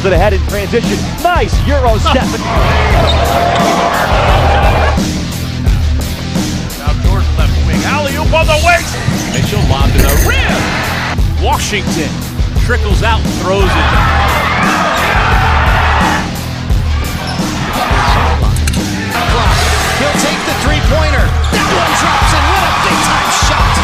it ahead in transition. Nice Euro step. Now Jordan left wing. Alley-oop on the waist. Mitchell lobbed to the rim. Washington trickles out and throws it He'll take the three-pointer. That one drops in. What a big-time shot.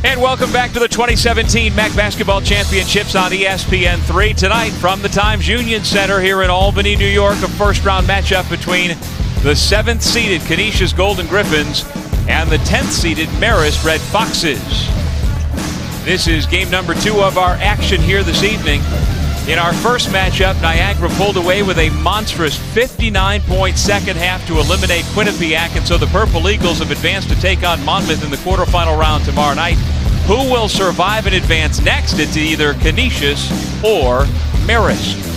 And welcome back to the 2017 MAAC Basketball Championships on ESPN3. Tonight from the Times Union Center here in Albany, New York, a first-round matchup between the 7th-seeded Canisius Golden Griffins and the 10th-seeded Marist Red Foxes. This is game number 2 of our action here this evening. In our first matchup, Niagara pulled away with a monstrous 59-point second half to eliminate Quinnipiac, and so the Purple Eagles have advanced to take on Monmouth in the quarterfinal round tomorrow night. Who will survive and advance next? It's either Canisius or Marist.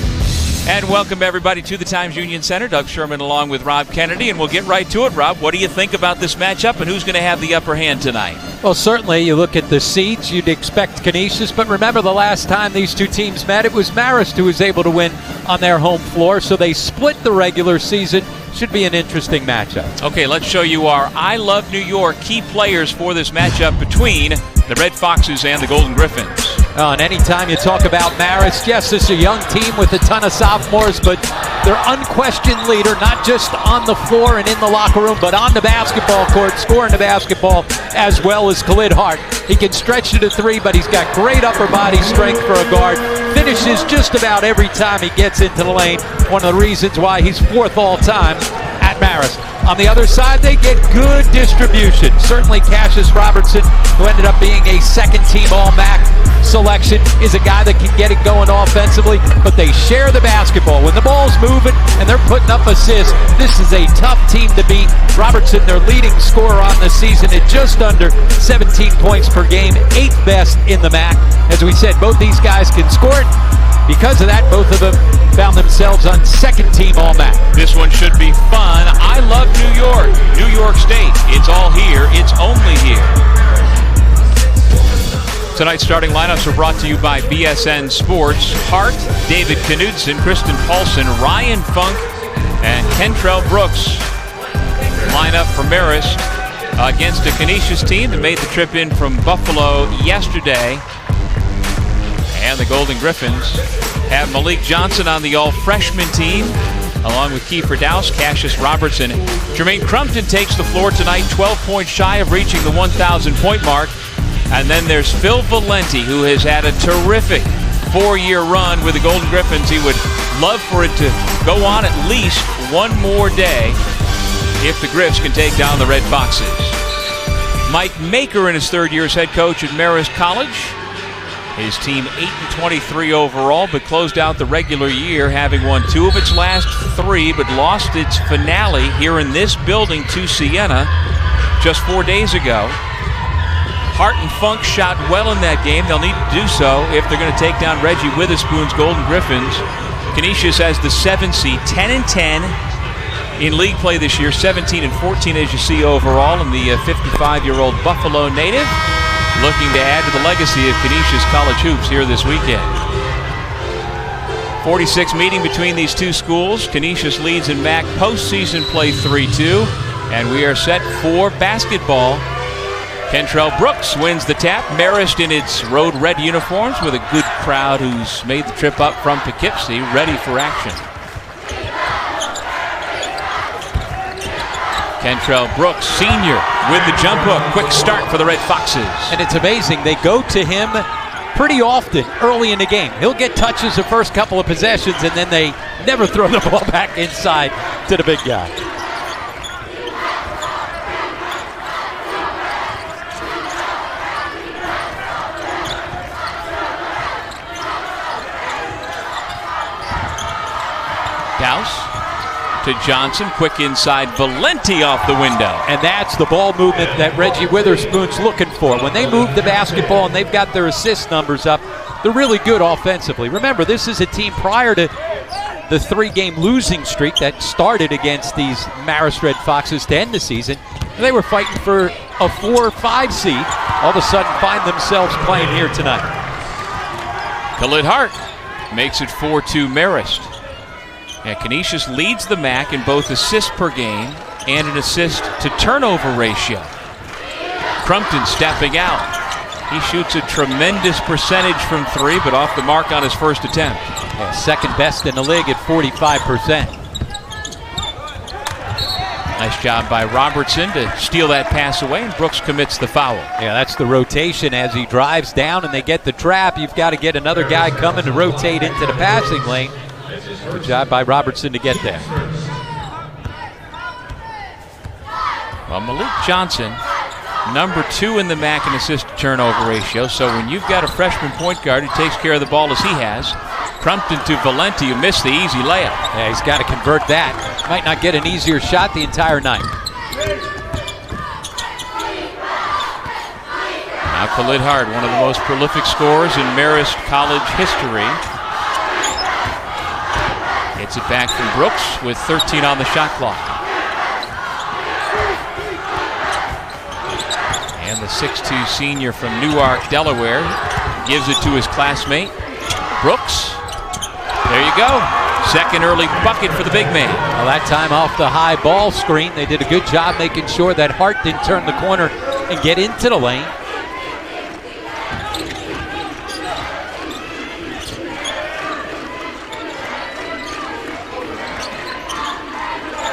And welcome everybody to the Times Union Center. Doug Sherman along with Rob Kennedy, and we'll get right to it. Rob, what do you think about this matchup and who's going to have the upper hand tonight? Well, certainly you look at the seeds, you'd expect Canisius, but remember the last time these two teams met, it was Marist who was able to win on their home floor, so they split the regular season. Should be an interesting matchup. Okay, let's show you our I Love New York key players for this matchup between the Red Foxes and the Golden Griffins. And anytime you talk about Marist, yes, this is a young team with a ton of sophomores, but their unquestioned leader, not just on the floor and in the locker room, but on the basketball court, scoring the basketball, as well as Khalid Hart. He can stretch to the 3, but he's got great upper body strength for a guard. Finishes just about every time he gets into the lane. One of the reasons why he's 4th all time at Marist. On the other side, they get good distribution. Certainly Cassius Robertson, who ended up being a second-team All-MAAC selection, is a guy that can get it going offensively, but they share the basketball. When the ball's moving and they're putting up assists, this is a tough team to beat. Robertson, their leading scorer on the season at just under 17 points per game, 8th best in the MAAC. As we said, both these guys can score it. Because of that, both of them found themselves on second-team All-MAAC. This one should be fun. I love New York. New York State. It's all here. It's only here. Tonight's starting lineups are brought to you by BSN Sports. Hart, David Knudsen, Kristen Paulson, Ryan Funk, and Kentrell Brooks line up for Marist against a Canisius team that made the trip in from Buffalo yesterday. And the Golden Griffins have Malik Johnson on the all-freshman team, along with Kiefer Dowse, Cassius Robertson. Jermaine Crumpton takes the floor tonight, 12 points shy of reaching the 1,000-point mark. And then there's Phil Valenti, who has had a terrific 4-year run with the Golden Griffins. He would love for it to go on at least one more day if the Griffs can take down the Red Foxes. Mike Maker in his 3rd year as head coach at Marist College. His team 8-23 overall, but closed out the regular year having won 2 of its last 3, but lost its finale here in this building to Siena just 4 days ago. Hart and Funk shot well in that game. They'll need to do so if they're going to take down Reggie Witherspoon's Golden Griffins. Canisius has the 7th seed, 10-10 in league play this year, 17-14 as you see overall, and the 55-year-old Buffalo native looking to add to the legacy of Canisius College hoops here this weekend. 46 meeting between these two schools. Canisius leads in MAAC postseason play 3-2, and we are set for basketball. Kentrell Brooks wins the tap. Marist in its road red uniforms with a good crowd who's made the trip up from Poughkeepsie, ready for action. Kentrell Brooks, senior, with the jump hook. Quick start for the Red Foxes. And it's amazing. They go to him pretty often early in the game. He'll get touches the first couple of possessions, and then they never throw the ball back inside to the big guy. Dowse to Johnson, quick inside, Valenti off the window. And that's the ball movement that Reggie Witherspoon's looking for. When they move the basketball and they've got their assist numbers up, they're really good offensively. Remember, this is a team prior to the 3-game losing streak that started against these Marist Red Foxes to end the season. They were fighting for a 4 or 5 seed. All of a sudden find themselves playing here tonight. Khalid Hart makes it 4-2 Marist. Yeah, Canisius leads the MAAC in both assists per game and an assist to turnover ratio. Crumpton stepping out. He shoots a tremendous percentage from three, but off the mark on his first attempt. Yeah, second best in the league at 45%. Nice job by Robertson to steal that pass away, and Brooks commits the foul. Yeah, that's the rotation as he drives down and they get the trap. You've got to get another guy coming to rotate into the passing lane. Good job by Robertson to get there. Well, Malik Johnson, number 2 in the MAAC in assist-to-turnover ratio. So when you've got a freshman point guard who takes care of the ball as he has, Crumpton to Valenti, who missed the easy layup. Yeah, he's got to convert that. Might not get an easier shot the entire night. Now Khalid Hart, one of the most prolific scorers in Marist college history. Gets it back from Brooks with 13 on the shot clock. And the 6'2 senior from Newark, Delaware, gives it to his classmate, Brooks. There you go. Second early bucket for the big man. Well, that time off the high ball screen, they did a good job making sure that Hart didn't turn the corner and get into the lane.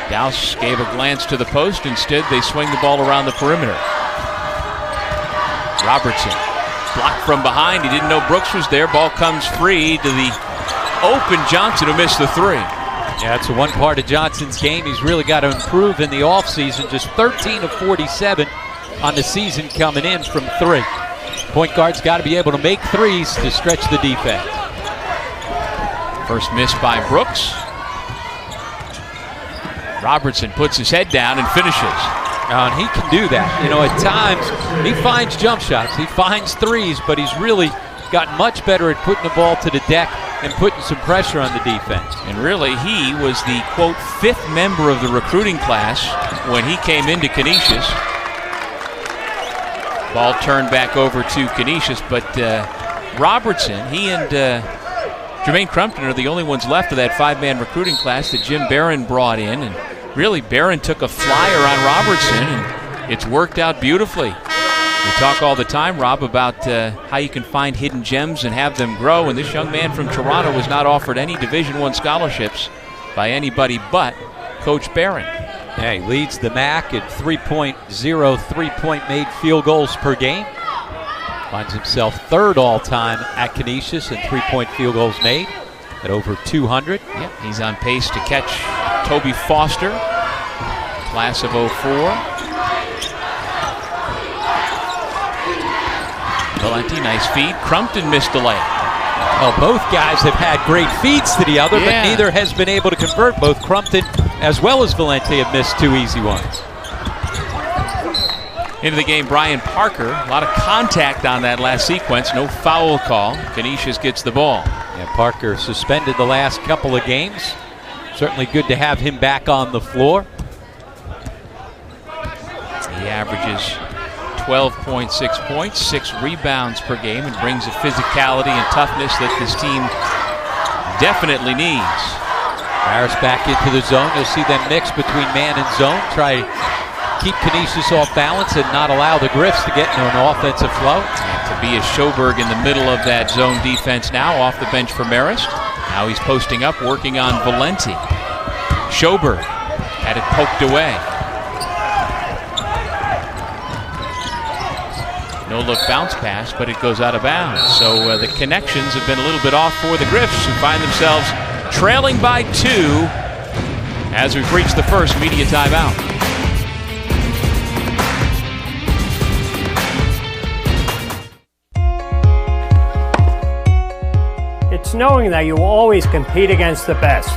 Dowse gave a glance to the post. Instead, they swing the ball around the perimeter. Robertson blocked from behind. He didn't know Brooks was there. Ball comes free to the open Johnson, who missed the three. Yeah, that's one part of Johnson's game he's really got to improve in the offseason. Just 13 of 47 on the season coming in from three. Point guard's got to be able to make threes to stretch the defense. First miss by Brooks. Robertson puts his head down and finishes. And he can do that. You know, at times he finds jump shots, he finds threes, but he's really gotten much better at putting the ball to the deck and putting some pressure on the defense. And really, he was the, quote, 5th member of the recruiting class when he came into Canisius. Ball turned back over to Canisius, but Robertson, he and Jermaine Crumpton are the only ones left of that 5-man recruiting class that Jim Barron brought in. And really, Barron took a flyer on Robertson, and it's worked out beautifully. We talk all the time, Rob, about how you can find hidden gems and have them grow, and this young man from Toronto was not offered any Division I scholarships by anybody but Coach Barron. Yeah, he leads the MAAC at 3.0 three-point made field goals per game. Finds himself 3rd all-time at Canisius in three-point field goals made at over 200. Yep, he's on pace to catch Toby Foster, class of 04. Valenti, nice feed. Crumpton missed the layup. Well, both guys have had great feeds to the other, but neither has been able to convert. Both Crumpton as well as Valenti have missed 2 easy ones. Into the game, Brian Parker. A lot of contact on that last sequence. No foul call. Canisius gets the ball. Yeah, Parker suspended the last couple of games. Certainly good to have him back on the floor. He averages 12.6 points, 6 rebounds per game, and brings a physicality and toughness that this team definitely needs. Marist back into the zone. You'll see them mix between man and zone. Try to keep Canisius off balance and not allow the Griffs to get into an offensive flow. And Tobias Schoberg in the middle of that zone defense now, off the bench for Marist. Now he's posting up, working on Valenti. Schoberg had it poked away. No-look bounce pass, but it goes out of bounds. So the connections have been a little bit off for the Griffs, who find themselves trailing by 2 as we've reached the first media timeout. It's knowing that you will always compete against the best,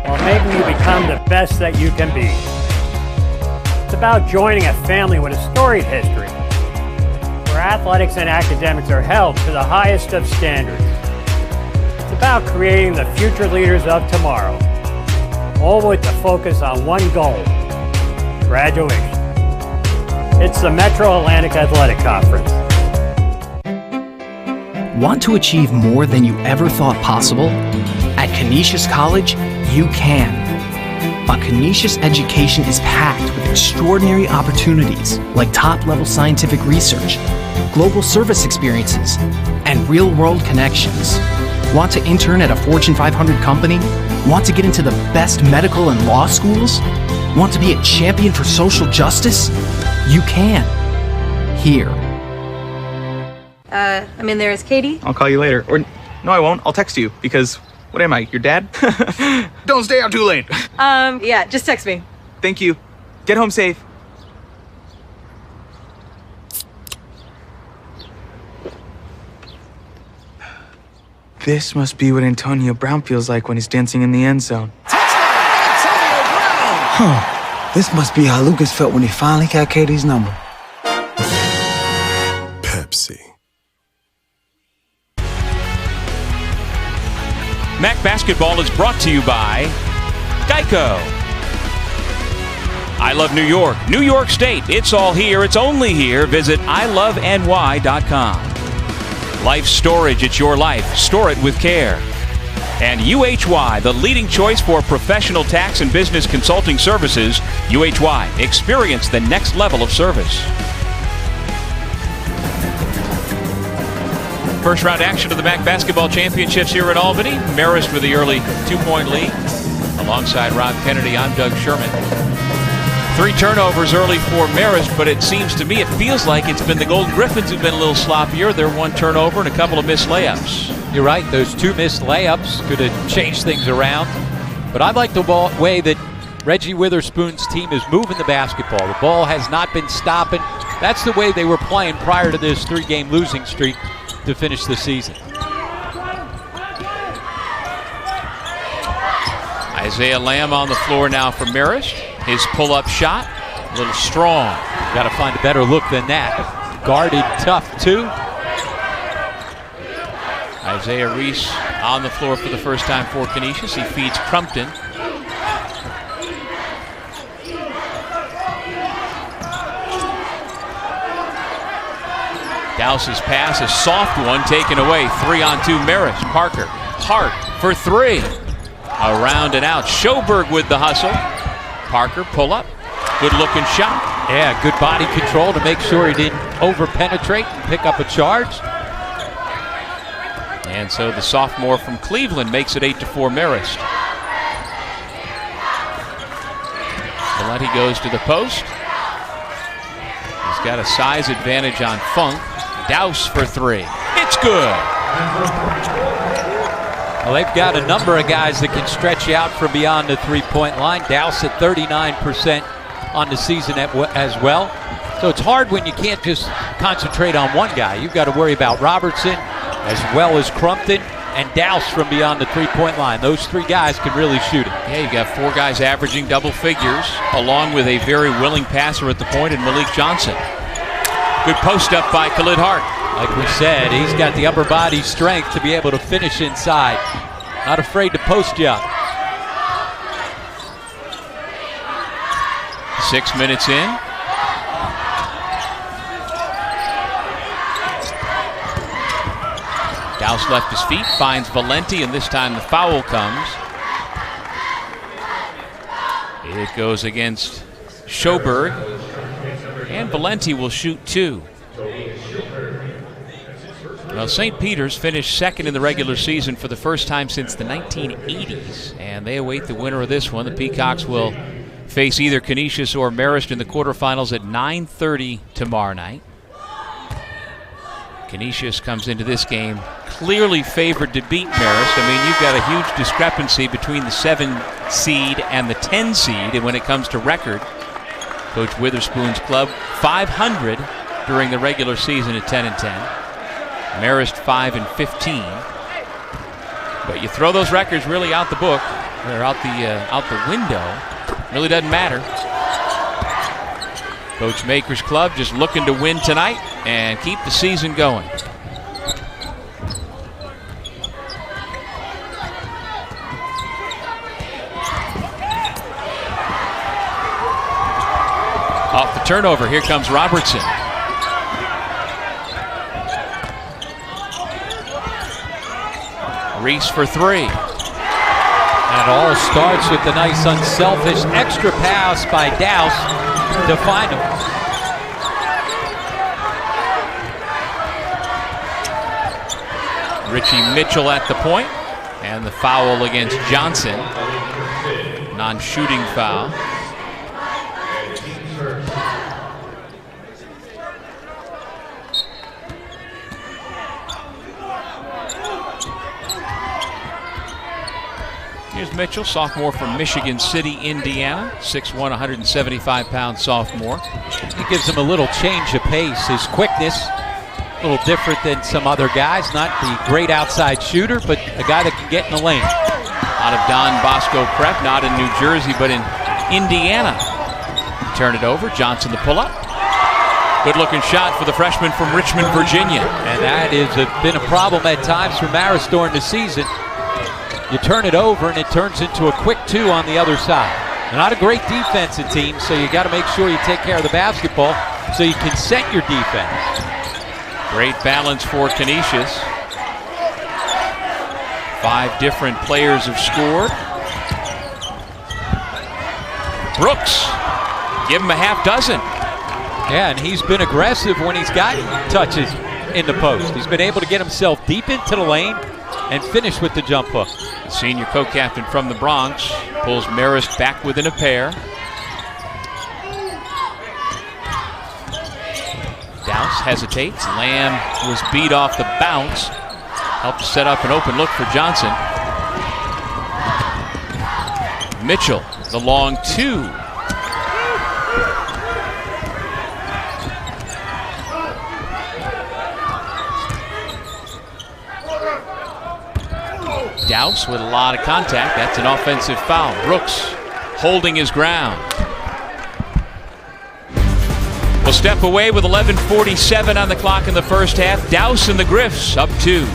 while making you become the best that you can be. It's about joining a family with a storied history, where athletics and academics are held to the highest of standards. It's about creating the future leaders of tomorrow, all with the focus on one goal: graduation. It's the Metro Atlantic Athletic Conference. Want to achieve more than you ever thought possible? At Canisius College, you can. A Canisius education is packed with extraordinary opportunities like top-level scientific research, global service experiences, and real-world connections. Want to intern at a Fortune 500 company? Want to get into the best medical and law schools? Want to be a champion for social justice? You can. Here. I'm in there as Katie. I'll call you later. Or, no, I won't. I'll text you because, what am I, your dad? Don't stay out too late. Yeah, just text me. Thank you. Get home safe. This must be what Antonio Brown feels like when he's dancing in the end zone. Huh. This must be how Lucas felt when he finally got Katie's number. Pepsi. MAAC basketball is brought to you by Geico. I love New York. New York State. It's all here. It's only here. Visit iloveny.com. Life Storage. It's your life. Store it with care. And UHY, the leading choice for professional tax and business consulting services. UHY. Experience the next level of service. First round action of the MAAC Basketball Championships here in Albany. Marist with the early 2-point lead. Alongside Rob Kennedy, I'm Doug Sherman. 3 turnovers early for Marist, but it seems to me, it feels like it's been the Golden Griffins who've been a little sloppier. They're 1 turnover and a couple of missed layups. You're right. Those 2 missed layups could have changed things around. But I like the way that Reggie Witherspoon's team is moving the basketball. The ball has not been stopping. That's the way they were playing prior to this 3-game losing streak to finish the season. Isaiah Lamb on the floor now for Marist. His pull-up shot, a little strong. Got to find a better look than that. Guarded tough, too. Isaiah Reese on the floor for the first time for Canisius. He feeds Crumpton. Dowse's pass, a soft one, taken away. 3-on-2 Marist. Parker, Hart for 3. Around and out. Schoberg with the hustle. Parker, pull up. Good looking shot. Yeah, good body control to make sure he didn't over-penetrate and pick up a charge. And so the sophomore from Cleveland makes it 8-4 Marist. Valenti goes to the post. He's got a size advantage on Funk. Dowse for 3. It's good. Well, they've got a number of guys that can stretch you out from beyond the 3-point line. Dowse at 39% on the season as well. So it's hard when you can't just concentrate on one guy. You've got to worry about Robertson as well as Crumpton and Dowse from beyond the 3-point line. Those 3 guys can really shoot it. Yeah, you got 4 guys averaging double figures, along with a very willing passer at the point in Malik Johnson. Good post up by Khalid Hart. Like we said, he's got the upper body strength to be able to finish inside. Not afraid to post you up. 6 minutes in. Dowse left his feet, finds Valenti, and this time the foul comes. It goes against Schoberg, and Valenti will shoot 2. Well, St. Peter's finished second in the regular season for the first time since the 1980s, and they await the winner of this one. The Peacocks will face either Canisius or Marist in the quarterfinals at 9:30 tomorrow night. Canisius comes into this game clearly favored to beat Marist. I mean, you've got a huge discrepancy between the 7 seed and the 10 seed, and when it comes to record, Coach Witherspoon's club 500 during the regular season at 10-10. Marist 5-15. But you throw those records really out the book, or out the window. Really doesn't matter. Coach Maker's club just looking to win tonight and keep the season going. Off the turnover, here comes Robertson. Reese for three. And it all starts with the nice unselfish extra pass by Dowse to find him. Richie Mitchell at the point, and the foul against Johnson. Non-shooting foul. Here's Mitchell, sophomore from Michigan City, Indiana. 6'1", 175-pound sophomore. He gives him a little change of pace. His quickness, a little different than some other guys. Not the great outside shooter, but a guy that can get in the lane. Out of Don Bosco Prep, not in New Jersey, but in Indiana. Turn it over, Johnson the pull-up. Good-looking shot for the freshman from Richmond, Virginia. And that has been a problem at times for Marist during the season. You turn it over and it turns into a quick two on the other side. They're not a great defensive team, so you got to make sure you take care of the basketball so you can set your defense. Great balance for Canisius. 5 different players have scored. Brooks, give him a half dozen. Yeah, and he's been aggressive when he's gotten touches in the post. He's been able to get himself deep into the lane and finish with the jump hook. The senior co-captain from the Bronx pulls Marist back within a pair. Dowse hesitates. Lamb was beat off the bounce. Helped set up an open look for Johnson. Mitchell, the long two. Dowse with a lot of contact. That's an offensive foul. Brooks holding his ground. We'll step away with 11:47 on the clock in the first half. Dowse and the Griffs up 2.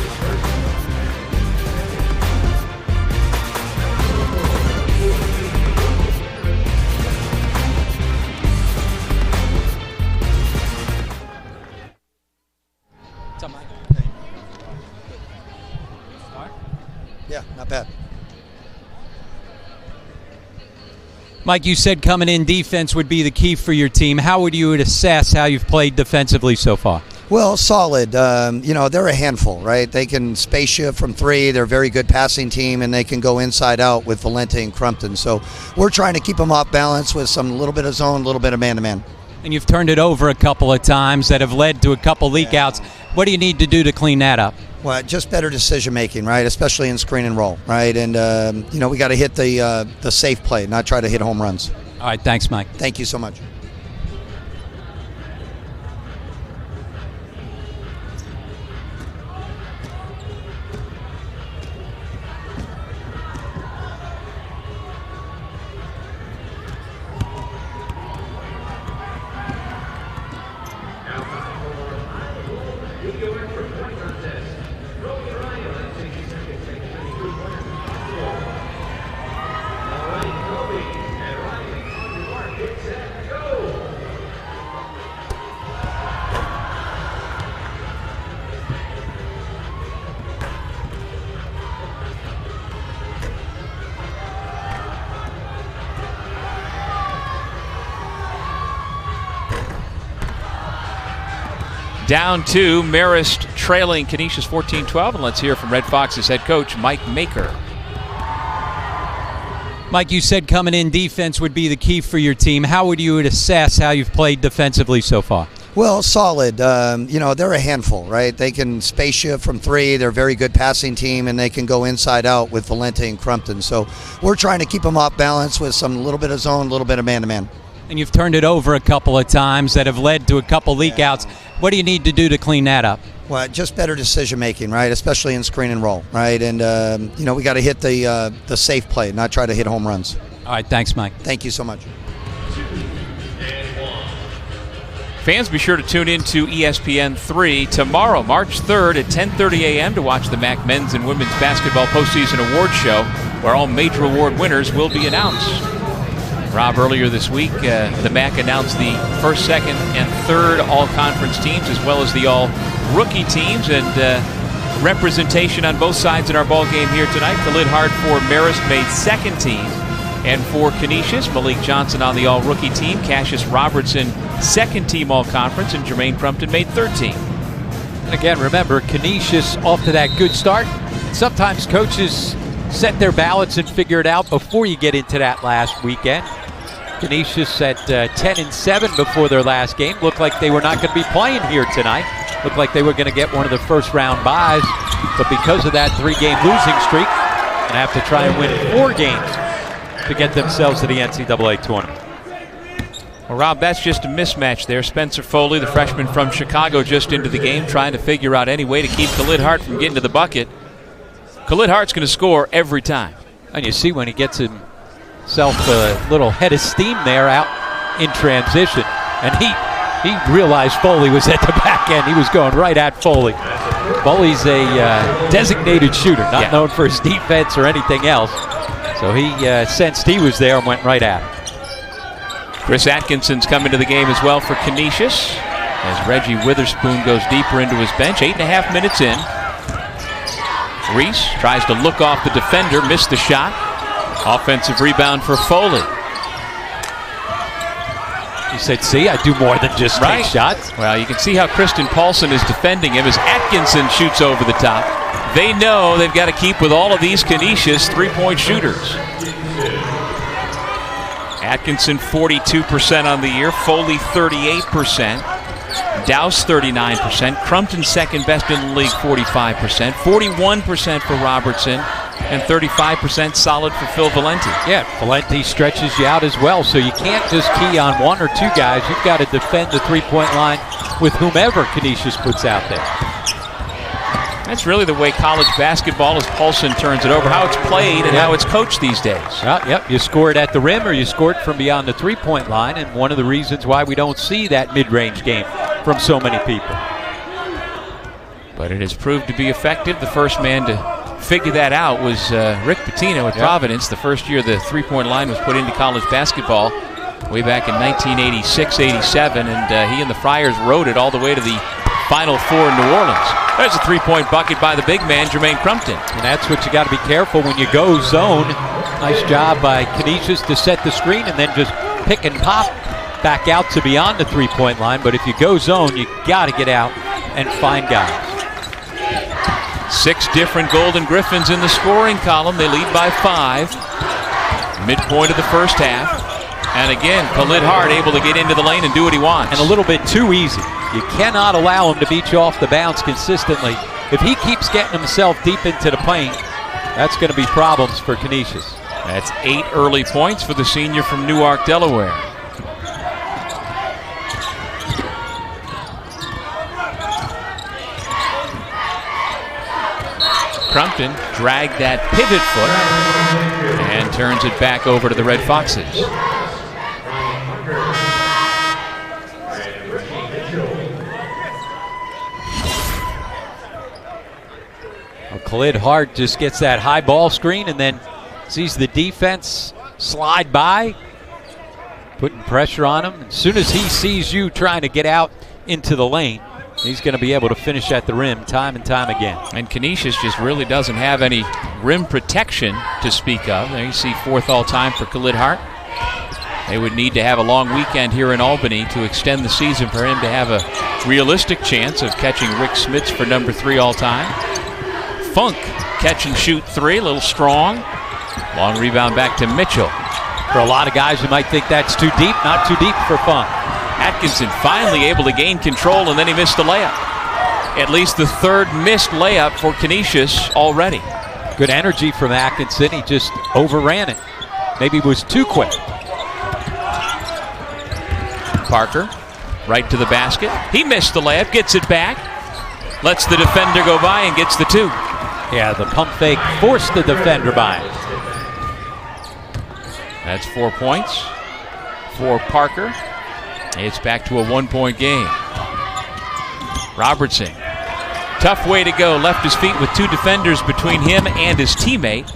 Yeah, not bad. Mike, you said coming in defense would be the key for your team. How would you assess how you've played defensively so far? Well, solid. They're a handful, right? They can space you from 3. They're a very good passing team, and they can go inside out with Valente and Crumpton. So we're trying to keep them off balance with some little bit of zone, a little bit of man-to-man. And you've turned it over a couple of times that have led to a couple leak-outs. What do you need to do to clean that up? Well, just better decision-making, right? Especially in screen and roll, right? And, we got to hit the safe play, not try to hit home runs. All right, thanks, Mike. Thank you so much. Down 2, Marist trailing Canisius 14-12, and let's hear from Red Fox's head coach, Mike Maker. Mike, you said coming in defense would be the key for your team. How would you assess how you've played defensively so far? Well, solid. They're a handful, right? They can space you from 3. They're a very good passing team, and they can go inside out with Valente and Crumpton. So we're trying to keep them off balance with some little bit of zone, a little bit of man-to-man. And you've turned it over a couple of times that have led to a couple leak-outs. What do you need to do to clean that up? Well, just better decision-making, right? Especially in screen and roll, right? And, we got to hit the safe play, not try to hit home runs. All right, thanks, Mike. Thank you so much. Fans, be sure to tune in to ESPN 3 tomorrow, March 3rd at 10:30 a.m. to watch the MAAC Men's and Women's Basketball Postseason Award Show, where all major award winners will be announced. Rob, earlier this week, the MAAC announced the first, second, and third all-conference teams, as well as the all-rookie teams, and representation on both sides in our ball game here tonight. Khalid Hart for Marist made second team. And for Canisius, Malik Johnson on the all-rookie team. Cassius Robertson, second team all-conference. And Jermaine Crumpton made third team. And again, remember, Canisius off to that good start. Sometimes coaches set their ballots and figure it out before you get into that last weekend. Canisius at 10-7 before their last game. Looked like they were not going to be playing here tonight. Looked like they were going to get one of the first-round byes. But because of that 3-game losing streak, going to have to try and win 4 games to get themselves to the NCAA tournament. Well, Rob, that's just a mismatch there. Spencer Foley, the freshman from Chicago, just into the game, trying to figure out any way to keep Khalid Hart from getting to the bucket. Khalid Hart's going to score every time. And you see when he gets himself a little head of steam there out in transition. And he realized Foley was at the back end. He was going right at Foley. Foley's a designated shooter, not known for his defense or anything else. So he sensed he was there and went right at him. Chris Atkinson's coming to the game as well for Canisius as Reggie Witherspoon goes deeper into his bench. 8.5 minutes in. Reese tries to look off the defender, missed the shot. Offensive rebound for Foley. He said, see, I do more than just take shots. Well, you can see how Kristen Paulson is defending him as Atkinson shoots over the top. They know they've got to keep with all of these Canisius three-point shooters. Atkinson 42% on the year, Foley 38%, Dowse 39%, Crumpton second best in the league 45%, 41% for Robertson, and 35% solid for Phil Valenti. Yeah, Valenti stretches you out as well, so you can't just key on 1 or 2 guys. You've got to defend the three-point line with whomever Canisius puts out there. That's really the way college basketball, as Paulson turns it over, how it's played and how it's coached these days. Yep, you score it at the rim or you score it from beyond the three-point line, and one of the reasons why we don't see that mid-range game from so many people. But it has proved to be effective. The first man to figure that out was Rick Pitino at Providence. The first year the three-point line was put into college basketball way back in 1986-87, and he and the Friars rode it all the way to the Final Four in New Orleans. There's a three-point bucket by the big man, Jermaine Crumpton. And that's what you got to be careful when you go zone. Nice job by Canisius to set the screen and then just pick and pop back out to beyond the three-point line. But if you go zone, you got to get out and find guys. 6 different Golden Griffins in the scoring column. They lead by 5. Midpoint of the first half. And again, Khalid Hart able to get into the lane and do what he wants. And a little bit too easy. You cannot allow him to beat you off the bounce consistently. If he keeps getting himself deep into the paint, that's going to be problems for Canisius. That's 8 early points for the senior from Newark, Delaware. Crumpton dragged that pivot foot and turns it back over to the Red Foxes. Khalid Hart just gets that high ball screen and then sees the defense slide by, putting pressure on him. As soon as he sees you trying to get out into the lane, he's going to be able to finish at the rim time and time again. And Canisius just really doesn't have any rim protection to speak of. There you see 4th all-time for Khalid Hart. They would need to have a long weekend here in Albany to extend the season for him to have a realistic chance of catching Rick Smits for number 3 all-time. Funk, catch and shoot 3, a little strong. Long rebound back to Mitchell. For a lot of guys who might think that's too deep, not too deep for Funk. Atkinson finally able to gain control, and then he missed the layup. At least the 3rd missed layup for Canisius already. Good energy from Atkinson. He just overran it. Maybe was too quick. Parker, right to the basket. He missed the layup, gets it back. Lets the defender go by and gets the 2. Yeah, the pump fake forced the defender by. That's 4 points for Parker. It's back to a 1-point game. Robertson, tough way to go. Left his feet with 2 defenders between him and his teammate.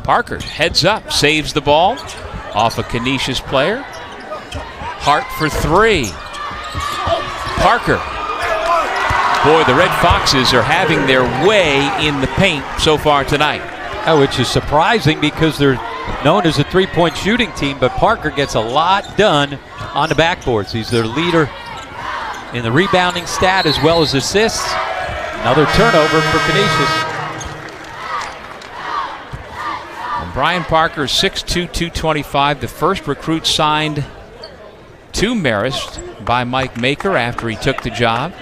Parker heads up, saves the ball off a Canisius player. Hart for 3. Parker Boy, the Red Foxes are having their way in the paint so far tonight. Which is surprising because they're known as a three-point shooting team, but Parker gets a lot done on the backboards. He's their leader in the rebounding stat as well as assists. Another turnover for Canisius. Brian Parker, 6'2", 225, the first recruit signed to Marist by Mike Maker after he took the job.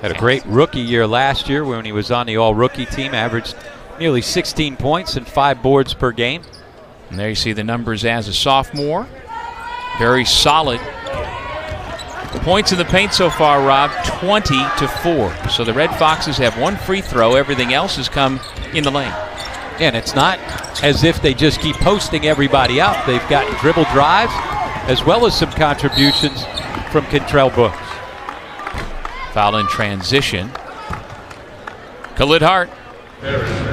Had a great rookie year last year when he was on the all-rookie team, averaged nearly 16 points and 5 boards per game. And there you see the numbers as a sophomore. Very solid. Points in the paint so far, Rob, 20-4. So the Red Foxes have 1 free throw. Everything else has come in the lane. And it's not as if they just keep posting everybody up. They've got dribble drives as well as some contributions from Cantrell Brooks. Foul in transition. Khalid Hart,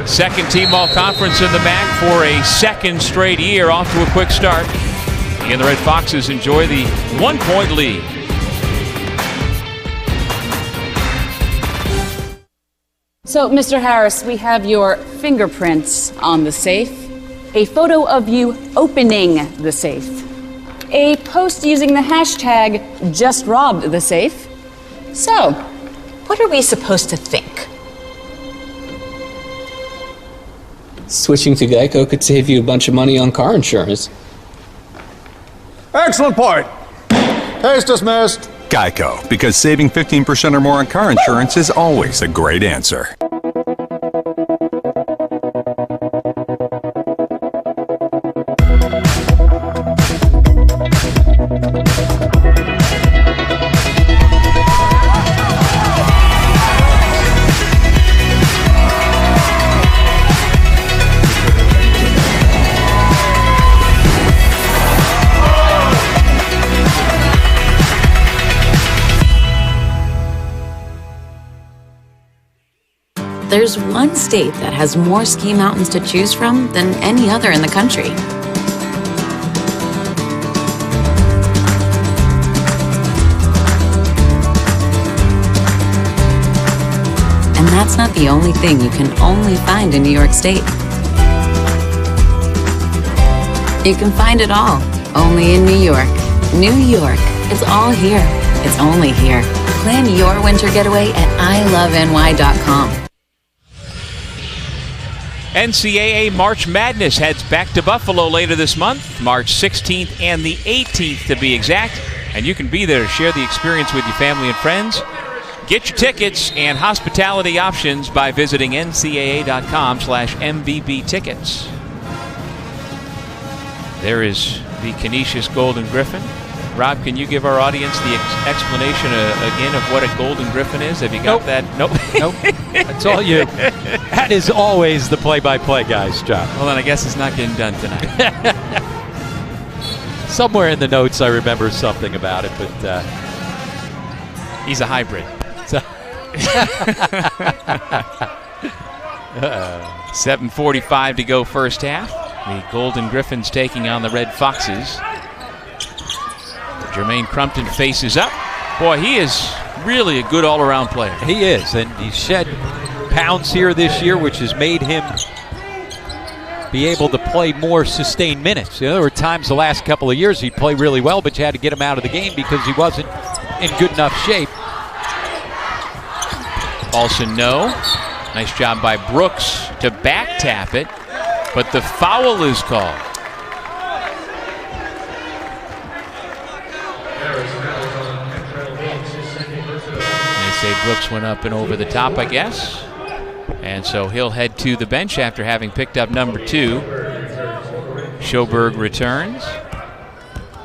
second team all-conference in the MAAC for a second straight year, off to a quick start. And the Red Foxes enjoy the 1-point lead. So, Mr. Harris, we have your fingerprints on the safe, a photo of you opening the safe, a post using the hashtag #JustRobbedTheSafe. So, what are we supposed to think? Switching to Geico could save you a bunch of money on car insurance. Excellent point. Case dismissed. Geico, because saving 15% or more on car insurance is always a great answer. There's one state that has more ski mountains to choose from than any other in the country. And that's not the only thing you can only find in New York State. You can find it all, only in New York. New York, it's all here. It's only here. Plan your winter getaway at iloveny.com. NCAA March Madness heads back to Buffalo later this month, March 16th and the 18th to be exact. And you can be there to share the experience with your family and friends. Get your tickets and hospitality options by visiting ncaa.com/MBB tickets. There is the Canisius Golden Griffin. Rob, can you give our audience the explanation again of what a Golden Griffin is? Have you got that? Nope. Nope. That's all you. That is always the play-by-play guy's job. Well, then I guess it's not getting done tonight. Somewhere in the notes I remember something about it, but... he's a hybrid. 7:45 to go first half. The Golden Griffins taking on the Red Foxes. Jermaine Crumpton faces up. Boy, he is really a good all-around player. He is, and he's shed pounds here this year, which has made him be able to play more sustained minutes. You know, there were times the last couple of years he'd play really well, but you had to get him out of the game because he wasn't in good enough shape. Paulson, no. Nice job by Brooks to back tap it, but the foul is called. They say Brooks went up and over the top, I guess. And so he'll head to the bench after having picked up number 2. Schoberg returns.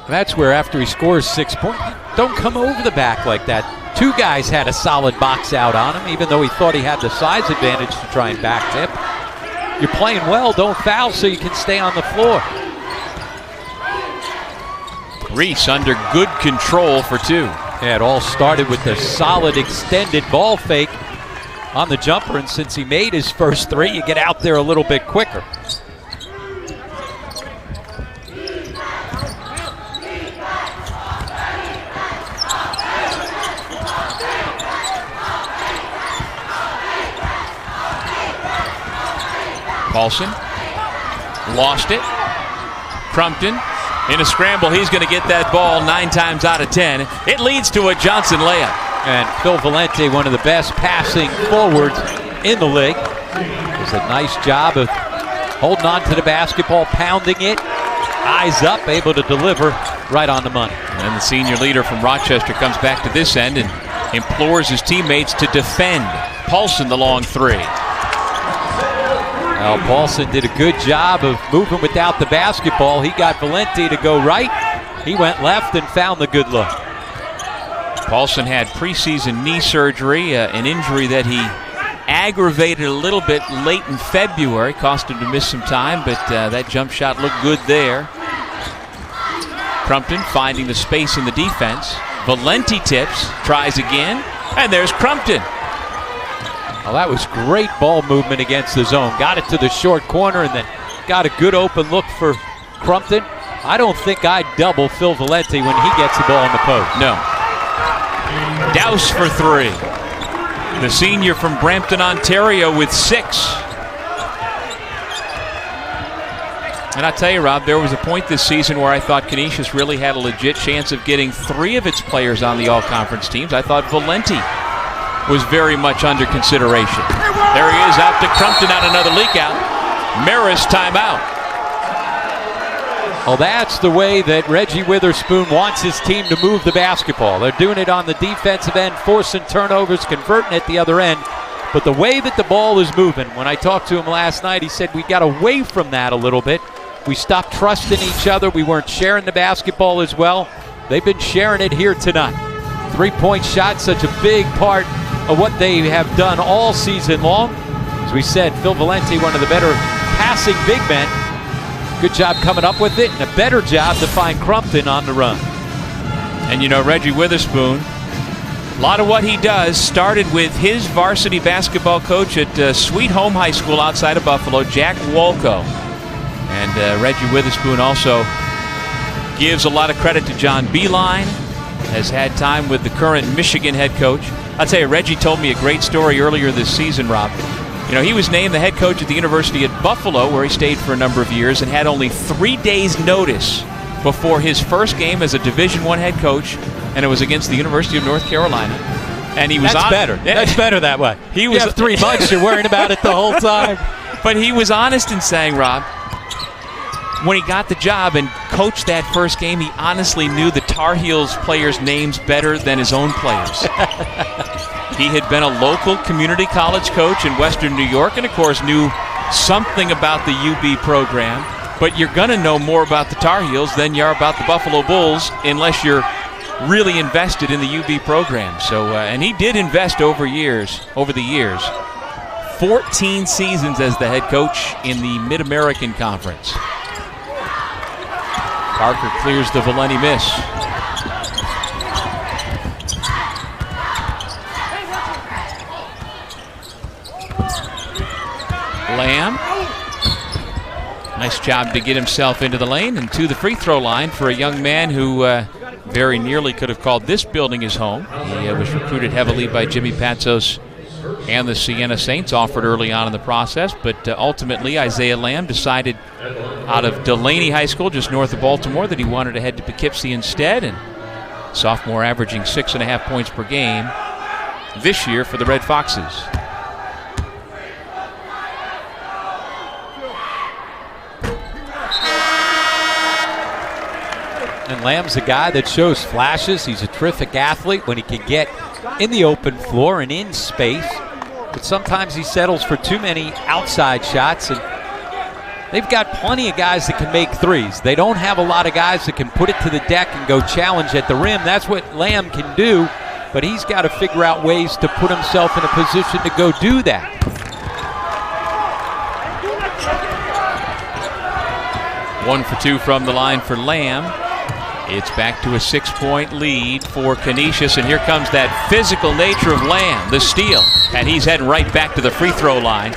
That's where after he scores 6 points, don't come over the back like that. 2 guys had a solid box out on him, even though he thought he had the size advantage to try and back tip. You're playing well, don't foul so you can stay on the floor. Reese under good control for 2. Yeah, it all started with the solid extended ball fake on the jumper, and since he made his first 3, you get out there a little bit quicker. Paulson lost it. Crumpton in a scramble. He's going to get that ball 9 times out of 10. It leads to a Johnson layup. And Phil Valenti, one of the best passing forwards in the league, does a nice job of holding on to the basketball, pounding it, eyes up, able to deliver right on the money. And the senior leader from Rochester comes back to this end and implores his teammates to defend. Paulson, the long three. Well, Paulson did a good job of moving without the basketball. He got Valenti to go right. He went left and found the good look. Paulson had preseason knee surgery, an injury that he aggravated a little bit late in February, cost him to miss some time, but that jump shot looked good there. Crumpton finding the space in the defense. Valenti tips, tries again, and there's Crumpton. Well, that was great ball movement against the zone. Got it to the short corner and then got a good open look for Crumpton. I don't think I'd double Phil Valenti when he gets the ball in the post. No. Douse for 3. The senior from Brampton, Ontario with 6. And I tell you, Rob, there was a point this season where I thought Canisius really had a legit chance of getting 3 of its players on the all-conference teams. I thought Valenti was very much under consideration. There he is, out to Crumpton on another leak out. Marist timeout. Well, that's the way that Reggie Witherspoon wants his team to move the basketball. They're doing it on the defensive end, forcing turnovers, converting at the other end. But the way that the ball is moving, when I talked to him last night, he said we got away from that a little bit. We stopped trusting each other. We weren't sharing the basketball as well. They've been sharing it here tonight. 3-point shot, such a big part of what they have done all season long. As we said, Phil Valenti, one of the better passing big men. Good job coming up with it, and a better job to find Crumpton on the run. And you know, Reggie Witherspoon, a lot of what he does started with his varsity basketball coach at Sweet Home High School outside of Buffalo, Jack Walco. And Reggie Witherspoon also gives a lot of credit to John Beeline, has had time with the current Michigan head coach. I'll tell you, Reggie told me a great story earlier this season, Rob. You know, he was named the head coach at the University at Buffalo, where he stayed for a number of years, and had only 3 days' notice before his first game as a Division I head coach, and it was against the University of North Carolina. And he was better. That's better that way. He was, you have 3 months, you're worrying about it the whole time. But he was honest in saying, Rob, when he got the job and coached that first game, he honestly knew the Tar Heels players' names better than his own players. He had been a local community college coach in Western New York and, of course, knew something about the UB program. But you're going to know more about the Tar Heels than you are about the Buffalo Bulls unless you're really invested in the UB program. So, and he did invest over the years. 14 seasons as the head coach in the Mid-American Conference. Parker clears the Valenti miss. Lamb. Nice job to get himself into the lane and to the free throw line for a young man who very nearly could have called this building his home. He was recruited heavily by Jimmy Patsos and the Siena Saints, offered early on in the process, but ultimately Isaiah Lamb decided out of Delaney High School just north of Baltimore that he wanted to head to Poughkeepsie instead, and sophomore averaging 6.5 points per game this year for the Red Foxes. And Lamb's a guy that shows flashes. He's a terrific athlete when he can get in the open floor and in space. But sometimes he settles for too many outside shots, and they've got plenty of guys that can make threes. They don't have a lot of guys that can put it to the deck and go challenge at the rim. That's what Lamb can do, but he's got to figure out ways to put himself in a position to go do that. One for 2 from the line for Lamb. It's back to a 6-point lead for Canisius, and here comes that physical nature of Lamb, the steal, and he's heading right back to the free throw line.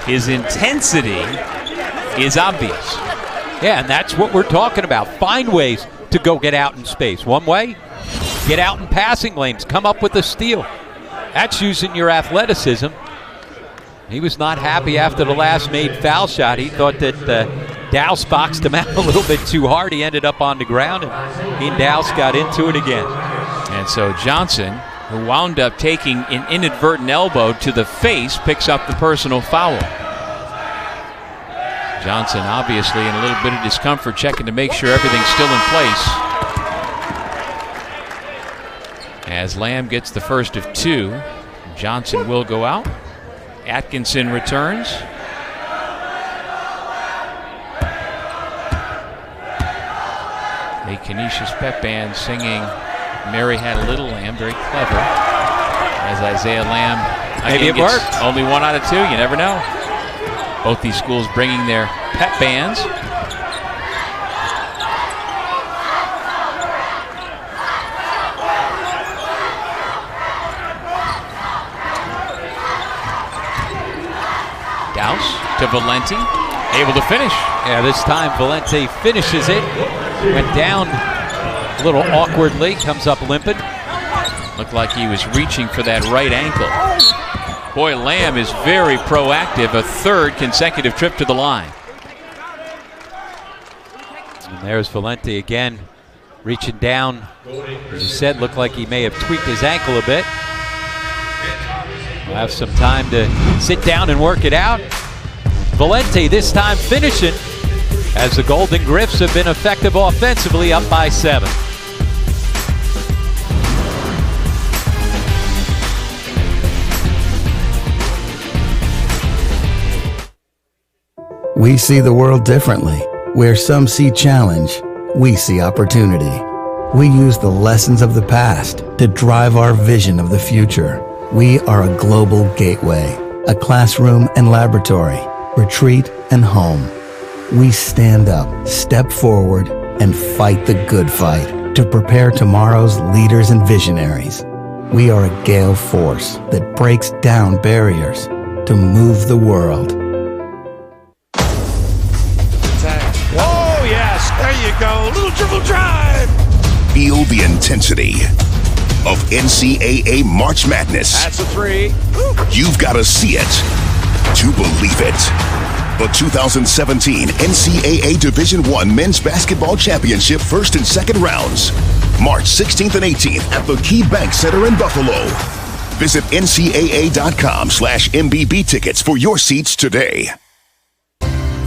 His intensity is obvious. Yeah, and that's what we're talking about. Find ways to go get out in space. One way, get out in passing lanes, come up with a steal. That's using your athleticism. He was not happy after the last made foul shot. He thought that Douse boxed him out a little bit too hard. He ended up on the ground, and he and Douse got into it again. And so Johnson, who wound up taking an inadvertent elbow to the face, picks up the personal foul. Johnson obviously in a little bit of discomfort, checking to make sure everything's still in place. As Lamb gets the first of two, Johnson will go out. Atkinson returns. A Canisius pep band singing Mary Had a Little Lamb, very clever. As Isaiah Lamb, maybe it worked. Only 1 out of 2, you never know. Both these schools bringing their pep bands. Douse to Valenti, able to finish. Yeah, this time Valenti finishes it. Went down a little awkwardly, comes up limping. Looked like he was reaching for that right ankle. Boy, Lamb is very proactive. A third consecutive trip to the line. And there's Valenti again, reaching down. As you said, looked like he may have tweaked his ankle a bit. We'll have some time to sit down and work it out. Valenti this time finishing, as the Golden Griffs have been effective offensively, up by 7. We see the world differently. Where some see challenge, we see opportunity. We use the lessons of the past to drive our vision of the future. We are a global gateway, a classroom and laboratory, retreat and home. We stand up, step forward, and fight the good fight to prepare tomorrow's leaders and visionaries. We are a gale force that breaks down barriers to move the world. Oh, yes. There you go. Little dribble drive. Feel the intensity of NCAA March Madness. That's a 3. You've got to see it to believe it. The 2017 NCAA Division I Men's Basketball Championship first and second rounds. March 16th and 18th at the Key Bank Center in Buffalo. Visit ncaa.com/MBB tickets for your seats today.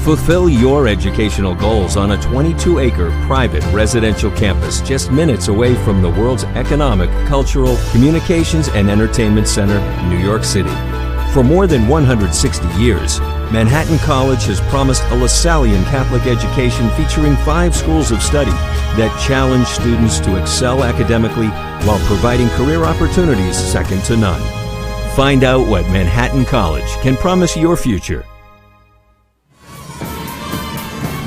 Fulfill your educational goals on a 22-acre private residential campus just minutes away from the world's economic, cultural, communications, and entertainment center, New York City. For more than 160 years, Manhattan College has promised a Lasallian Catholic education featuring 5 schools of study that challenge students to excel academically while providing career opportunities second to none. Find out what Manhattan College can promise your future.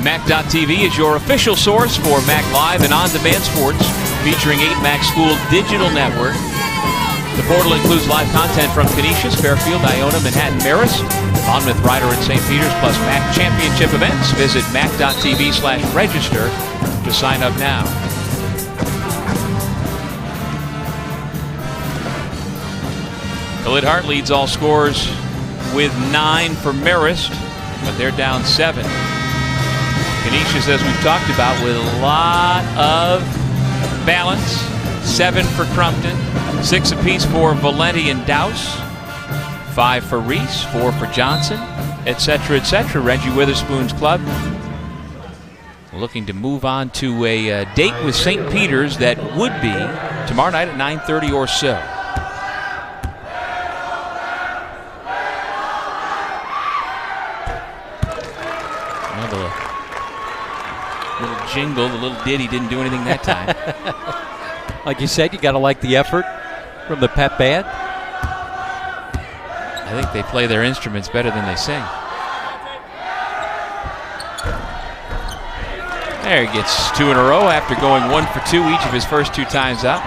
MAAC.tv is your official source for MAAC Live and on-demand sports, featuring 8 MAAC School digital network. The portal includes live content from Canisius, Fairfield, Iona, Manhattan, Marist, Monmouth, Ryder, and St. Peters, plus MAAC championship events. Visit MAAC.tv/register to sign up now. Khalid Hart leads all scorers with 9 for Marist, but they're down 7. Canisius, as we've talked about, with a lot of balance. 7 for Crumpton, 6 apiece for Valenti and Douse, 5 for Reese, 4 for Johnson, etc., etc. Reggie Witherspoon's club looking to move on to a date with St. Peters that would be tomorrow night at 9:30 or so. Little jingle, the little ditty didn't do anything that time. Like you said, you got to like the effort from the pep band. I think they play their instruments better than they sing. There, he gets 2 in a row after going 1 for 2 each of his first 2 times out.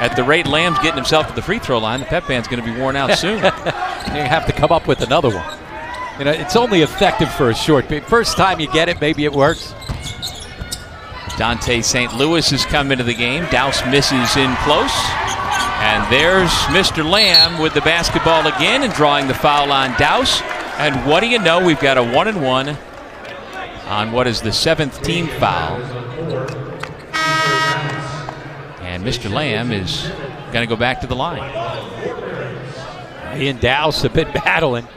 At the rate Lamb's getting himself to the free throw line, the pep band's going to be worn out soon. You have to come up with another one. You know, it's only effective for a short period. First time you get it, maybe it works. Dante St. Louis has come into the game. Douse misses in close. And there's Mr. Lamb with the basketball again and drawing the foul on Douse. And what do you know? We've got a 1-and-1 on what is the 7th team foul. And Mr. Lamb is going to go back to the line. He and Douse have been battling.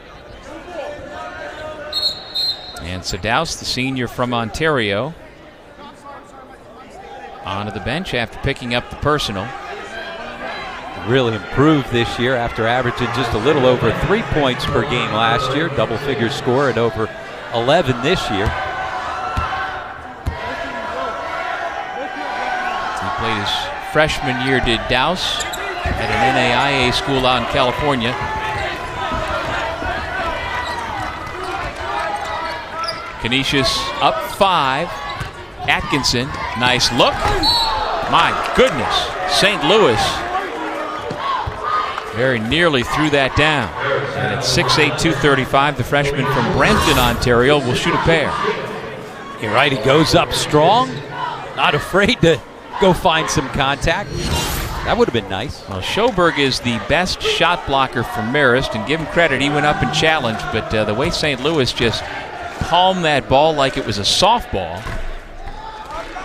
And so Douse, the senior from Ontario, onto the bench after picking up the personal. Really improved this year after averaging just a little over 3 points per game last year. Double-figure score at over 11 this year. He played his freshman year, did Douse, at an NAIA school out in California. Canisius up 5. Atkinson, nice look. My goodness, St. Louis very nearly threw that down. And at 6'8", 235, the freshman from Brampton, Ontario, will shoot a pair. You're right, he goes up strong, not afraid to go find some contact. That would have been nice. Well, Schoberg is the best shot blocker for Marist, and give him credit, he went up and challenged, but the way St. Louis just palmed that ball like it was a softball,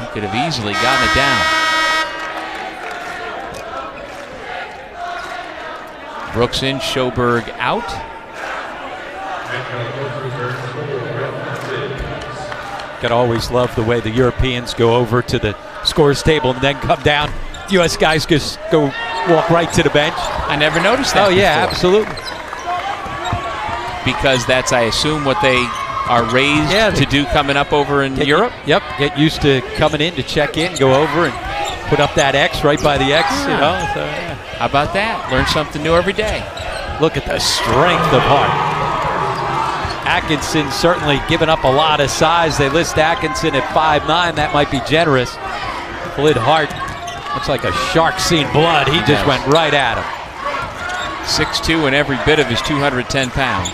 he could have easily gotten it down. Brooks in, Schoberg out. Gotta always love the way the Europeans go over to the scores table and then come down. U.S. guys just go walk right to the bench. I never noticed that. Oh, yeah, before. absolutely. Because that's, I assume, what they are raised to do coming up over in Europe? Yep, get used to coming in to check in, go over and put up that X right by the X, you know. So, yeah. How about that? Learn something new every day. Look at the strength of Hart. Atkinson certainly giving up a lot of size. They list Atkinson at 5'9". That might be generous. Flid Hart looks like a shark seen blood. He just went right at him. 6'2" and every bit of his 210 pounds.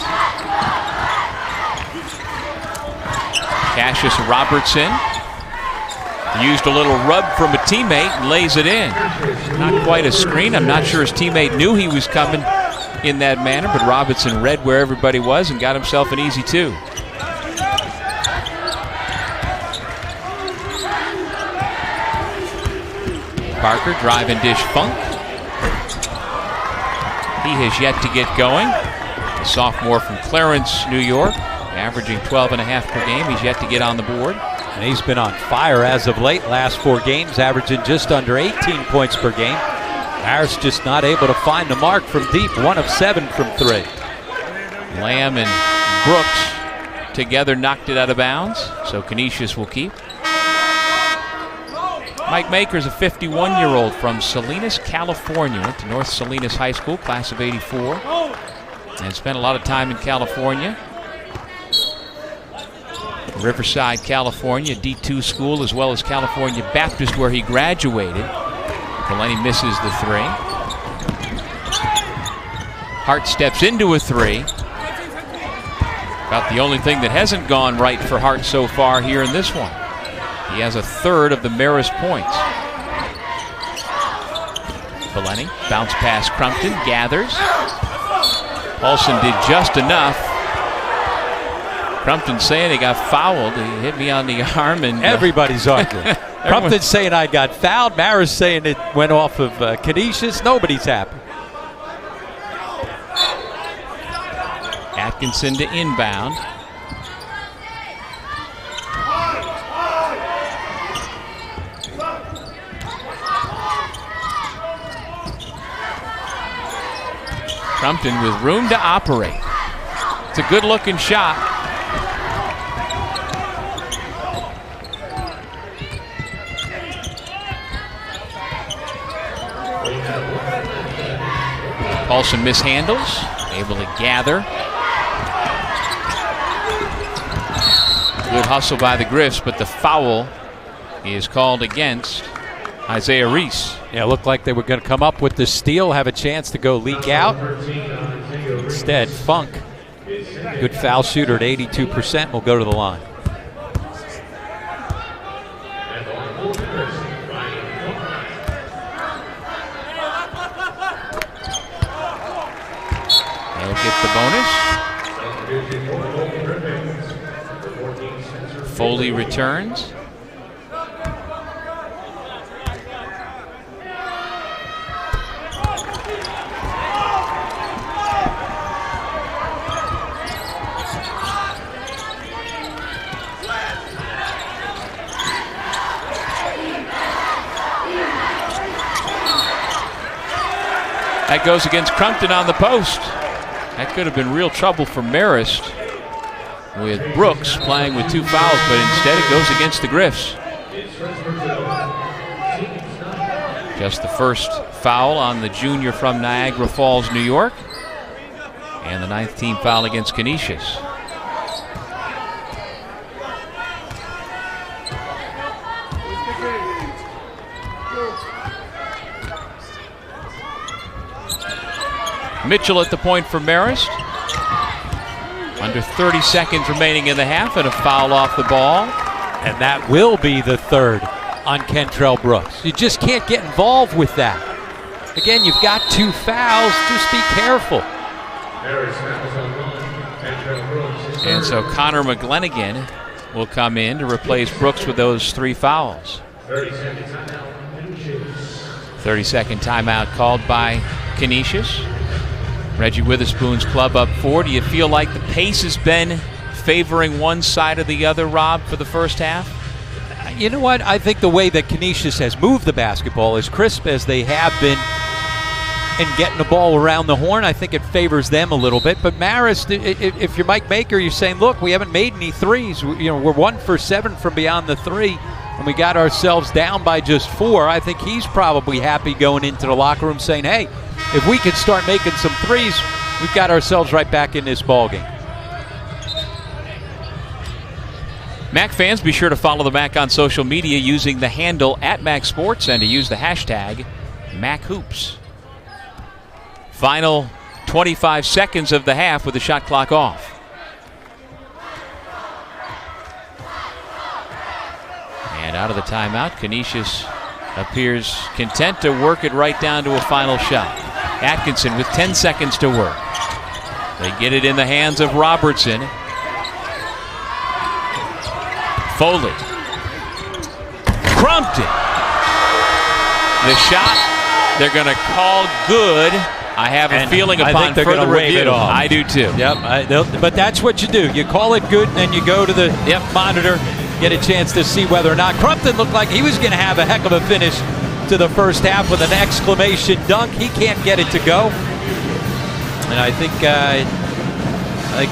Cassius Robertson used a little rub from a teammate and lays it in. Not quite a screen. I'm not sure his teammate knew he was coming in that manner, but Robinson read where everybody was and got himself an easy 2. Parker, drive and dish Funk. He has yet to get going. The sophomore from Clarence, New York, averaging 12.5 per game. He's yet to get on the board. And he's been on fire as of late. Last 4 games, averaging just under 18 points per game. Marist just not able to find the mark from deep. 1 of 7 from 3. Lamb and Brooks together knocked it out of bounds, so Canisius will keep. Mike Maker's a 51-year-old from Salinas, California. Went to North Salinas High School, class of '84, and spent a lot of time in California. Riverside, California, D2 school, as well as California Baptist, where he graduated. Delaney misses the 3. Hart steps into a 3. About the only thing that hasn't gone right for Hart so far here in this one. He has a third of the Marist points. Delaney, bounce pass Crumpton, gathers. Paulson did just enough. Crumpton saying he got fouled. He hit me on the arm. And everybody's arguing. Crumpton saying I got fouled. Marist saying it went off of Canisius. Nobody's happy. Atkinson to inbound. Crumpton with room to operate. It's a good-looking shot. Paulson mishandles, able to gather. Good hustle by the Griffs, but the foul is called against Isaiah Reese. Yeah, looked like they were going to come up with the steal, have a chance to go leak out. Instead, Funk, good foul shooter at 82%, will go to the line. get the bonus. Foley returns. That goes against Crumpton on the post. That could have been real trouble for Marist with Brooks playing with 2 fouls, but instead it goes against the Griffs. Just the first foul on the junior from Niagara Falls, New York, and the 9th team foul against Canisius. Mitchell at the point for Marist. Under 30 seconds remaining in the half, and a foul off the ball. And that will be the 3rd on Kentrell Brooks. You just can't get involved with that. Again, you've got 2 fouls. Just be careful. And so Connor McGlenigan will come in to replace Brooks with those 3 fouls. 30-second timeout called by Canisius. Reggie Witherspoon's club up 4. Do you feel like the pace has been favoring one side or the other, Rob, for the first half? You know what? I think the way that Canisius has moved the basketball, as crisp as they have been and getting the ball around the horn, I think it favors them a little bit. But Marist, if you're Mike Baker, you're saying, look, we haven't made any threes. We're 1 for 7 from beyond the 3, and we got ourselves down by just 4. I think he's probably happy going into the locker room saying, hey, if we could start making some threes, we've got ourselves right back in this ballgame. MAAC fans, be sure to follow the MAAC on social media using the handle @MAAC Sports and to use the hashtag MAACHoops. Final 25 seconds of the half with the shot clock off. And out of the timeout, Canisius appears content to work it right down to a final shot. Atkinson with 10 seconds to work. They get it in the hands of Robertson. Foley. Crumpton. The shot they're going to call good. I have a feeling upon further review. I do too. Yep, but that's what you do. You call it good, and then you go to the monitor, get a chance to see whether or not. Crumpton looked like he was going to have a heck of a finish to the first half with an exclamation dunk. He can't get it to go. And I think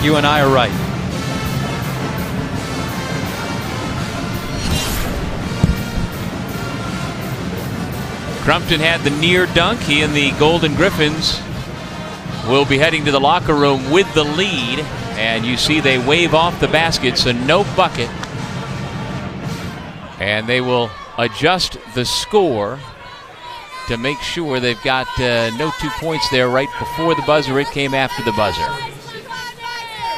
you and I are right. Crumpton had the near dunk. He and the Golden Griffins will be heading to the locker room with the lead. And you see they wave off the basket, so no bucket. And they will adjust the score to make sure they've got no 2 points there right before the buzzer. It came after the buzzer.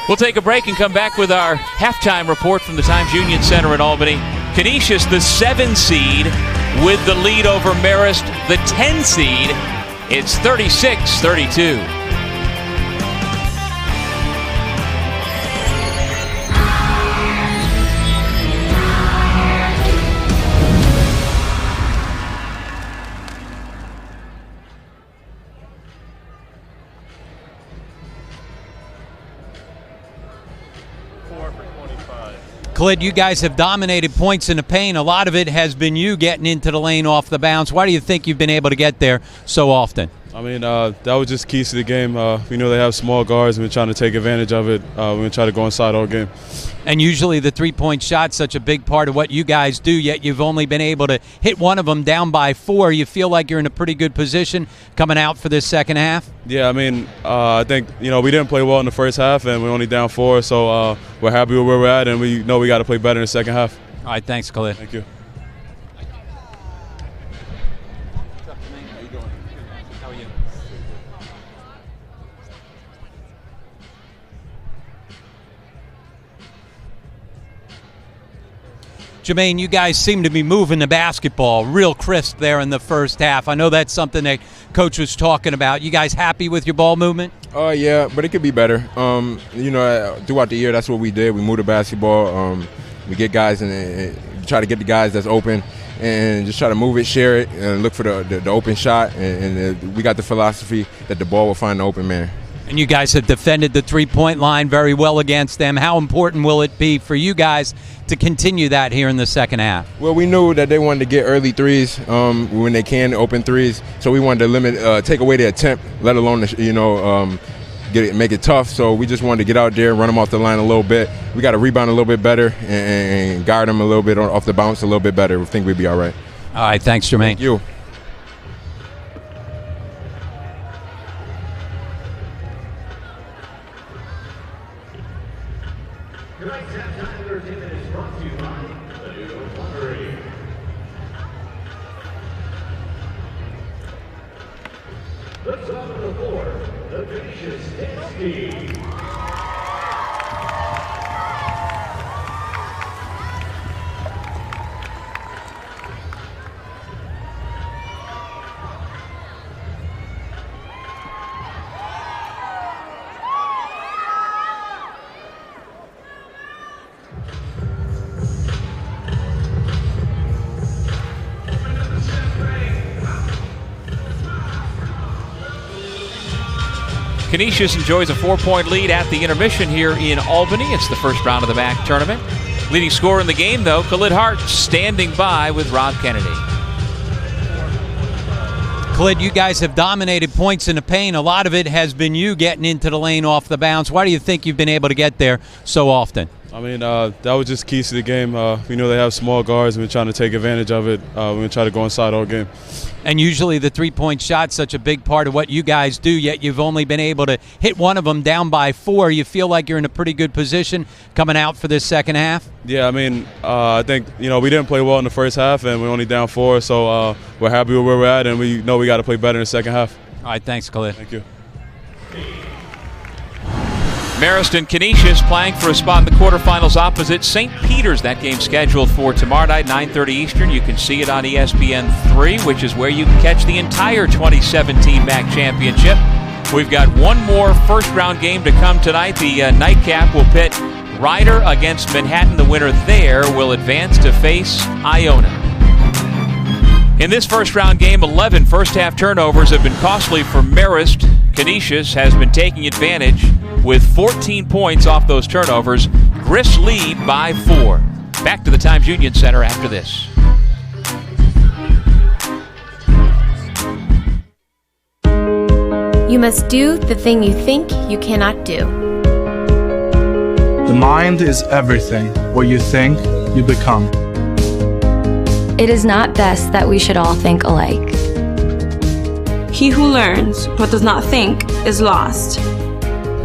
We'll take a break and come back with our halftime report from the Times Union Center in Albany. Canisius, the 7 seed, with the lead over Marist, the 10 seed. It's 36-32. Clint, you guys have dominated points in the paint. A lot of it has been you getting into the lane off the bounce. Why do you think you've been able to get there so often? I mean, that was just keys to the game. We know they have small guards, and we're trying to take advantage of it. We're going to try to go inside all game. And usually the three-point shot's such a big part of what you guys do, yet you've only been able to hit one of them down by 4. You feel like you're in a pretty good position coming out for this second half? Yeah, I mean, I think, we didn't play well in the first half, and we're only down 4, so we're happy with where we're at, and we know we got to play better in the second half. All right, thanks, Khalid. Thank you. Jermaine, you guys seem to be moving the basketball real crisp there in the first half. I know that's something that Coach was talking about. You guys happy with your ball movement? Yeah, but it could be better. Throughout the year, that's what we did. We moved the basketball. We get guys and try to get the guys that's open and just try to move it, share it, and look for the open shot. And we got the philosophy that the ball will find the open man. And you guys have defended the three-point line very well against them. How important will it be for you guys to continue that here in the second half? Well, we knew that they wanted to get early threes when they can, open threes. So we wanted to take away the attempt, let alone make it tough. So we just wanted to get out there, run them off the line a little bit. We got to rebound a little bit better and guard them a little bit off the bounce a little bit better. We think we'd be all right. All right, thanks, Jermaine. Thank you. Let's open the floor, the Canisius team. Canisius enjoys a 4-point lead at the intermission here in Albany. It's the first round of the MAAC tournament. Leading scorer in the game, though, Khalid Hart, standing by with Rob Kennedy. Khalid, you guys have dominated points in the paint. A lot of it has been you getting into the lane off the bounce. Why do you think you've been able to get there so often? I mean, that was just keys to the game. We know they have small guards, and we're trying to take advantage of it. We're going to try to go inside all game. And usually the three-point shot's such a big part of what you guys do, yet you've only been able to hit one of them down by 4. You feel like you're in a pretty good position coming out for this second half? Yeah, I mean, I think, we didn't play well in the first half, and we're only down 4, so we're happy with where we're at, and we know we got to play better in the second half. All right, thanks, Khalid. Thank you. Marist and Canisius playing for a spot in the quarterfinals opposite St. Peter's. That game scheduled for tomorrow night, 9:30 Eastern. You can see it on ESPN3, which is where you can catch the entire 2017 MAAC Championship. We've got one more first-round game to come tonight. The nightcap will pit Ryder against Manhattan. The winner there will advance to face Iona. In this first-round game, 11 first-half turnovers have been costly for Marist. Canisius has been taking advantage with 14 points off those turnovers. Grist lead by 4. Back to the Times Union Center after this. You must do the thing you think you cannot do. The mind is everything. What you think, you become. It is not best that we should all think alike. He who learns but does not think is lost.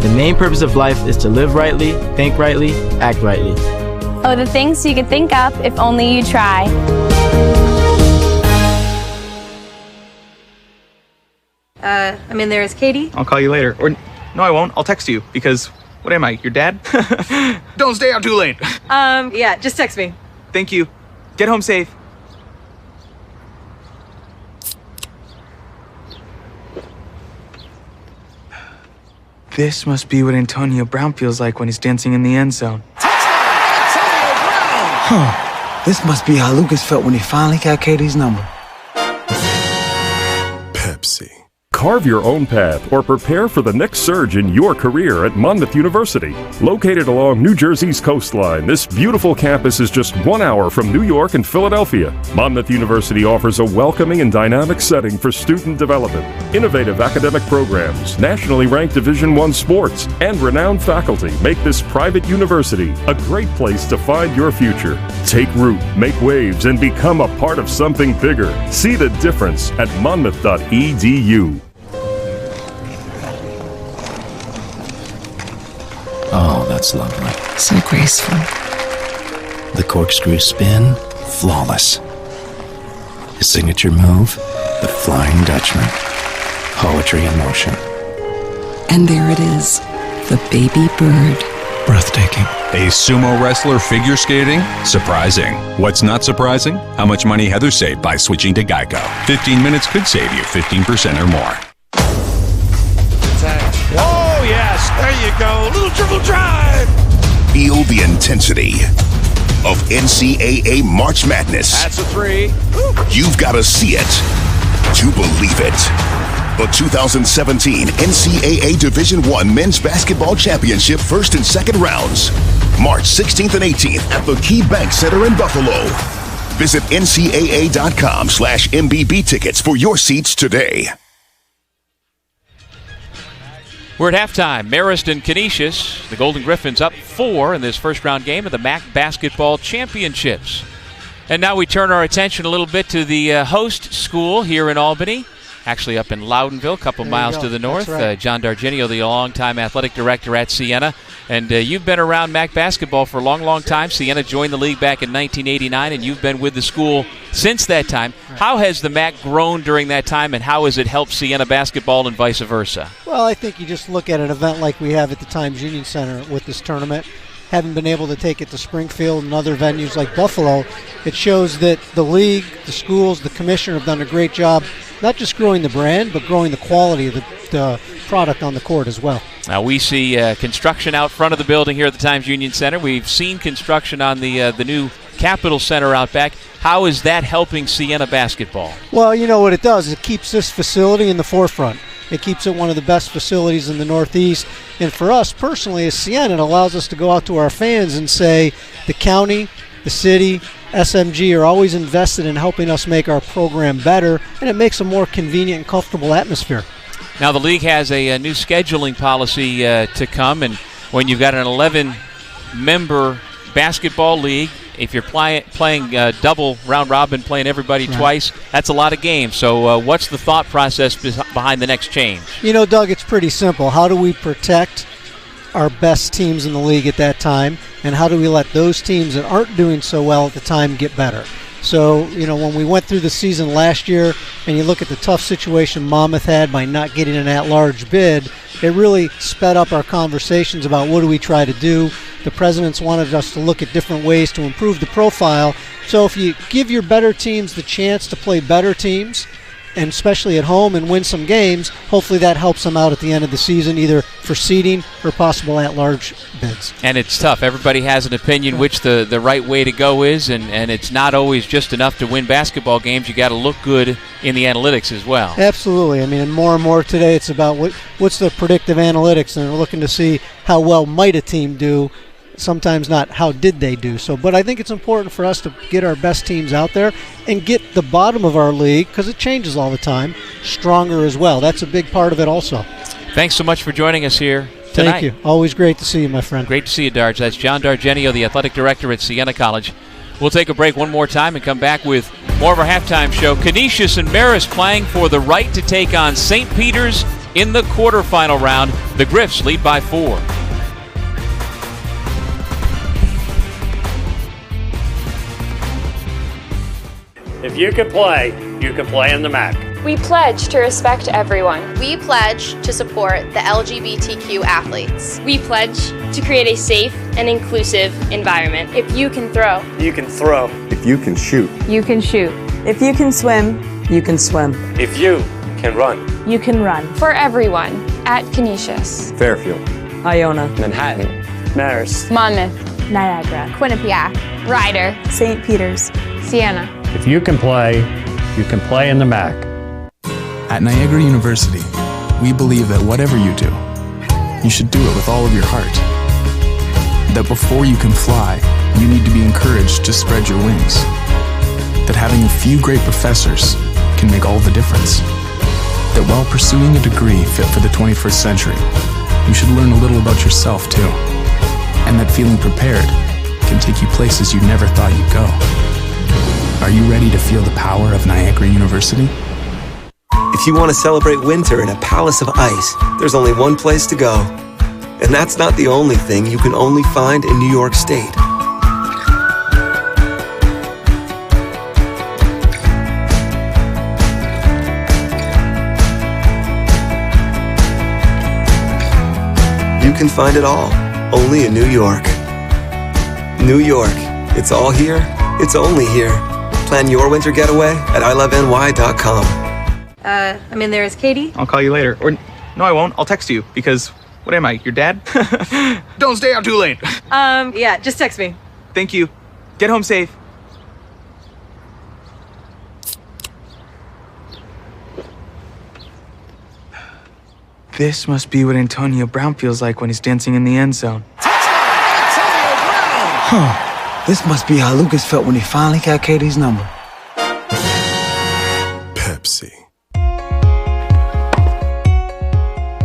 The main purpose of life is to live rightly, think rightly, act rightly. Oh, the things you could think up if only you try. I'm in there as Katie. I'll call you later. Or, no, I won't. I'll text you because, what am I, your dad? Don't stay out too late. Yeah, just text me. Thank you. Get home safe. This must be what Antonio Brown feels like when he's dancing in the end zone. Huh. This must be how Lucas felt when he finally got Katie's number. Pepsi. Carve your own path or prepare for the next surge in your career at Monmouth University. Located along New Jersey's coastline, this beautiful campus is just 1 hour from New York and Philadelphia. Monmouth University offers a welcoming and dynamic setting for student development, innovative academic programs, nationally ranked Division I sports, and renowned faculty make this private university a great place to find your future. Take root, make waves, and become a part of something bigger. See the difference at monmouth.edu. Oh, that's lovely. So graceful. The corkscrew spin, flawless. His signature move, the Flying Dutchman. Poetry in motion. And there it is, the baby bird. breathtaking. A sumo wrestler figure skating? Surprising. What's not surprising? How much money Heather saved by switching to Geico. 15 minutes could save you 15% or more. Oh, yes. There you go. Little dribble drive. Feel the intensity of NCAA March Madness. That's a three. You've got to see it to believe it. The 2017 NCAA Division I Men's Basketball Championship first and second rounds. March 16th and 18th at the Key Bank Center in Buffalo. Visit ncaa.com/MBB tickets for your seats today. We're at halftime. Marist and Canisius. The Golden Griffins up 4 in this first round game of the MAAC Basketball Championships. And now we turn our attention a little bit to the host school here in Albany. Actually up in Loudonville, a couple miles to the north. Right. John Dargenio, the longtime athletic director at Siena. And you've been around MAAC basketball for a long, long time. Siena joined the league back in 1989, and you've been with the school since that time. Right. How has the MAAC grown during that time, and how has it helped Siena basketball and vice versa? Well, I think you just look at an event like we have at the Times Union Center with this tournament. Having been able to take it to Springfield and other venues like Buffalo, it shows that the league, the schools, the commissioner have done a great job, not just growing the brand, but growing the quality of the product on the court as well. Now we see construction out front of the building here at the Times Union Center. We've seen construction on the new Capitol Center out back. How is that helping Siena basketball? Well, you know what it does. It keeps this facility in the forefront. It keeps it one of the best facilities in the Northeast. And for us personally as Siena, it allows us to go out to our fans and say the county, the city, SMG are always invested in helping us make our program better, and it makes a more convenient and comfortable atmosphere. Now the league has a new scheduling policy to come, and when you've got an 11-member basketball league, if you're playing double round robin, playing everybody twice, that's a lot of games. So what's the thought process behind the next change? You know, Doug, it's pretty simple. How do we protect our best teams in the league at that time, and how do we let those teams that aren't doing so well at the time get better? So, you know, when we went through the season last year and you look at the tough situation Monmouth had by not getting an at-large bid, it really sped up our conversations about what do we try to do. The presidents wanted us to look at different ways to improve the profile. So if you give your better teams the chance to play better teams, and especially at home, and win some games, hopefully that helps them out at the end of the season, either for seeding or possible at-large bids. And it's tough. Everybody has an opinion which the right way to go is, and it's not always just enough to win basketball games. You got to look good in the analytics as well. Absolutely. I mean, and more today it's about what's the predictive analytics, and we're looking to see how well might a team do, sometimes not how did they do. So, but I think it's important for us to get our best teams out there and get the bottom of our league, because it changes all the time, stronger as well. That's a big part of it also. Thanks so much for joining us here tonight. Thank you. Always great to see you, my friend. Great to see you, Darge. That's John Dargenio, the athletic director at Siena College. We'll take a break one more time and come back with more of our halftime show. Canisius and Marist playing for the right to take on St. Peter's in the quarterfinal round. The Griffs lead by 4. If you can play in the MAAC. We pledge to respect everyone. We pledge to support the LGBTQ athletes. We pledge to create a safe and inclusive environment. If you can throw, you can throw. If you can shoot, you can shoot. If you can swim, you can swim. If you can run, you can run. For everyone at Canisius, Fairfield, Iona, Manhattan, Marist, Monmouth, Niagara, Quinnipiac, Ryder, St. Peter's, Siena. If you can play in the MAAC. At Niagara University, we believe that whatever you do, you should do it with all of your heart. That before you can fly, you need to be encouraged to spread your wings. That having a few great professors can make all the difference. That while pursuing a degree fit for the 21st century, you should learn a little about yourself too. And that feeling prepared can take you places you never thought you'd go. Are you ready to feel the power of Niagara University? If you want to celebrate winter in a palace of ice, there's only one place to go. And that's not the only thing you can only find in New York State. You can find it all only in New York. New York, it's all here, it's only here. Plan your winter getaway at iloveny.com. There is Katie. I'll call you later. Or, no, I won't. I'll text you because, what am I, your dad? Don't stay out too late. Yeah, just text me. Thank you. Get home safe. This must be what Antonio Brown feels like when he's dancing in the end zone. Huh. This must be how Lucas felt when he finally got Katie's number. Pepsi.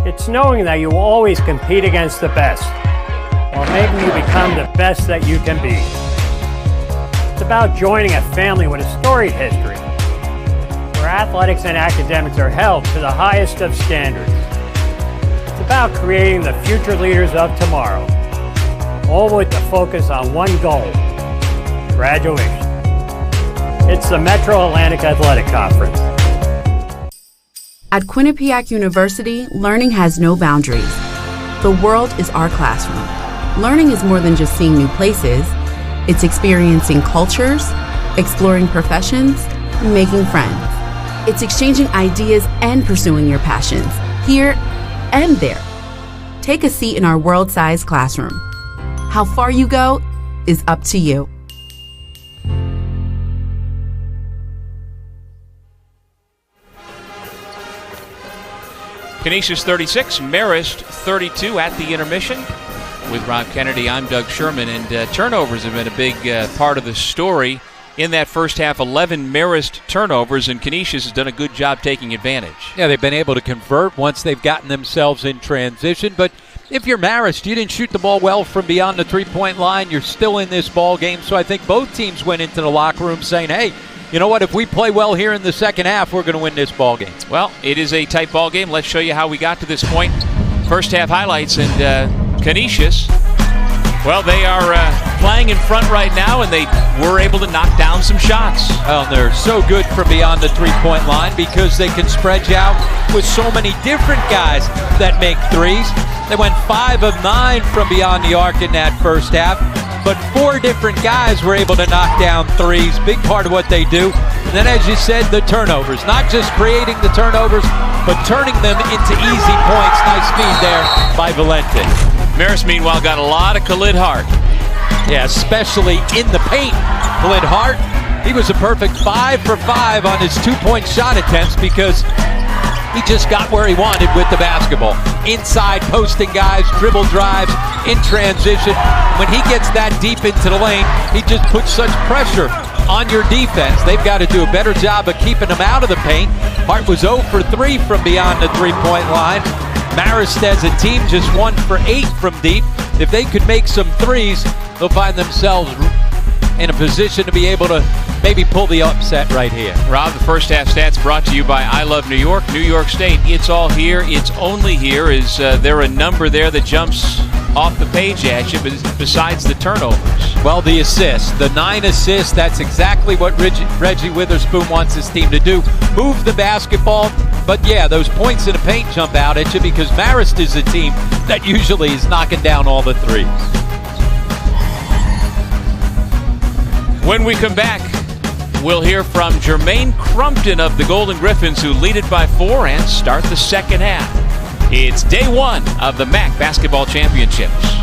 It's knowing that you will always compete against the best, while making you become the best that you can be. It's about joining a family with a storied history, where athletics and academics are held to the highest of standards. It's about creating the future leaders of tomorrow, all with the focus on one goal: graduation. It's the Metro Atlantic Athletic Conference. At Quinnipiac University, learning has no boundaries. The world is our classroom. Learning is more than just seeing new places. It's experiencing cultures, exploring professions, and making friends. It's exchanging ideas and pursuing your passions, here and there. Take a seat in our world-sized classroom. How far you go is up to you. Canisius 36, Marist 32 at the intermission. With Rob Kennedy, I'm Doug Sherman, and turnovers have been a big part of the story. In that first half, 11 Marist turnovers, and Canisius has done a good job taking advantage. Yeah, they've been able to convert once they've gotten themselves in transition, but if you're Marist, you didn't shoot the ball well from beyond the three-point line, you're still in this ball game, so I think both teams went into the locker room saying, hey, you know what, if we play well here in the second half, we're going to win this ball game. Well, it is a tight ball game. Let's show you how we got to this point. First half highlights, and Canisius, well, they are playing in front right now, and they were able to knock down some shots. Well, they're so good from beyond the three-point line because they can spread you out with so many different guys that make threes. They went 5 of 9 from beyond the arc in that first half, but 4 different guys were able to knock down threes, big part of what they do. And then, as you said, the turnovers, not just creating the turnovers, but turning them into easy points. Nice speed there by Valente. Marist, meanwhile, got a lot of Khalid Hart. Yeah, especially in the paint. Khalid Hart, he was a perfect 5 for 5 on his 2-point shot attempts because he just got where he wanted with the basketball. Inside, posting guys, dribble drives, in transition. When he gets that deep into the lane, he just puts such pressure on your defense. They've got to do a better job of keeping him out of the paint. Hart was 0 for 3 from beyond the three-point line. Marist as a team just 1 for 8 from deep. If they could make some threes, they'll find themselves in a position to be able to maybe pull the upset right here. Rob, the first half stats brought to you by I Love New York, New York State. It's all here, it's only here. Is there a number there that jumps off the page at you besides the turnovers? Well, the assists, the 9 assists, that's exactly what Reggie Witherspoon wants his team to do. Move the basketball, but yeah, those points in the paint jump out at you because Marist is a team that usually is knocking down all the threes. When we come back, we'll hear from Jermaine Crumpton of the Golden Griffins, who lead it by 4 and start the second half. It's day 1 of the MAAC Basketball Championships.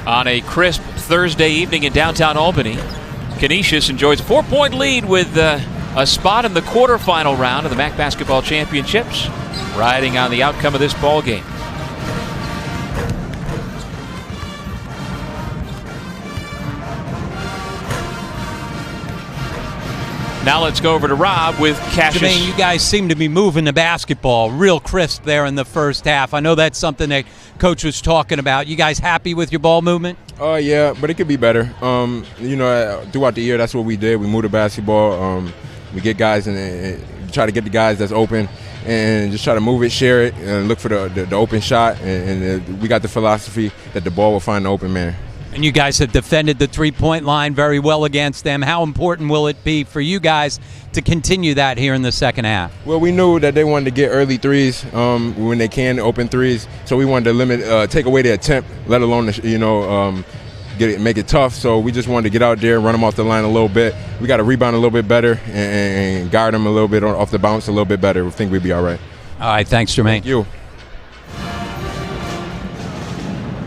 On a crisp Thursday evening in downtown Albany, Canisius enjoys a 4-point lead with a spot in the quarterfinal round of the MAAC Basketball Championships, riding on the outcome of this ball game. Now let's go over to Rob with Cassius. Jermaine, you guys seem to be moving the basketball real crisp there in the first half. I know that's something that Coach was talking about. You guys happy with your ball movement? Yeah, but it could be better. Throughout the year, that's what we did. We moved the basketball. We get guys and try to get the guys that's open and just try to move it, share it, and look for the open shot. And we got the philosophy that the ball will find the open man. And you guys have defended the three-point line very well against them. How important will it be for you guys to continue that here in the second half? Well, we knew that they wanted to get early threes when they can, open threes. So we wanted to take away the attempt, let alone make it tough. So we just wanted to get out there, run them off the line a little bit. We got to rebound a little bit better and guard them a little bit off the bounce a little bit better. We think we'd be all right. All right, thanks, Jermaine. Thank you.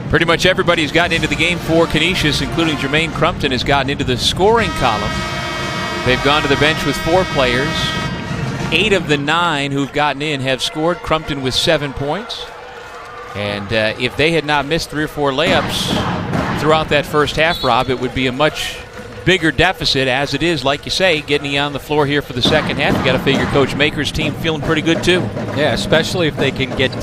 Pretty much everybody's gotten into the game for Canisius, including Jermaine Crumpton, has gotten into the scoring column. They've gone to the bench with 4 players. 8 of the 9 who've gotten in have scored. Crumpton with 7 points. And if they had not missed 3 or 4 layups throughout that first half, Rob, it would be a much bigger deficit. As it is, like you say, getting on the floor here for the second half. You got to figure Coach Maker's team feeling pretty good too. Yeah, especially if they can get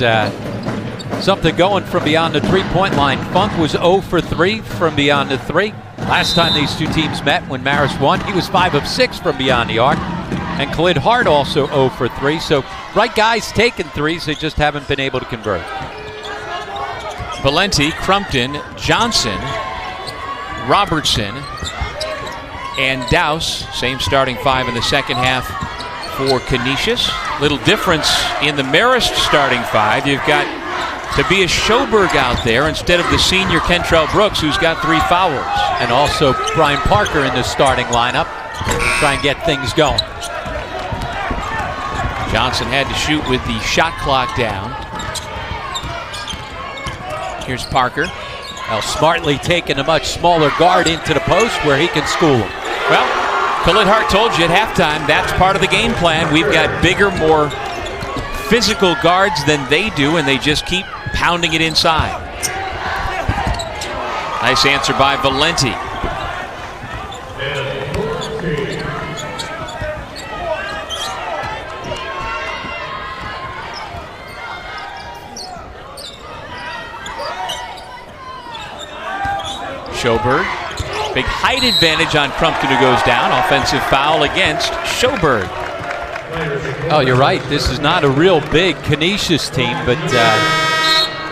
something going from beyond the three-point line. Funk was 0 for 3 from beyond the 3. Last time these two teams met, when Marist won, he was 5 of 6 from beyond the arc. And Khalid Hart also 0 for 3. So right guys taking threes, they just haven't been able to convert. Valenti, Crumpton, Johnson, Robertson, and Dowse. Same starting 5 in the second half for Canisius. Little difference in the Marist starting 5. You've got Tobias Schoberg out there instead of the senior Kentrell Brooks, who's got 3 fouls. And also Brian Parker in the starting lineup to try and get things going. Johnson had to shoot with the shot clock down. Here's Parker. Well, smartly taking a much smaller guard into the post where he can school him. Well, Khalid Hart told you at halftime that's part of the game plan. We've got bigger, more physical guards than they do, and they just keep pounding it inside. Nice answer by Valenti. Schoberg. Big height advantage on Crumpton, who goes down. Offensive foul against Schoberg. Oh, you're right. This is not a real big Canisius team, but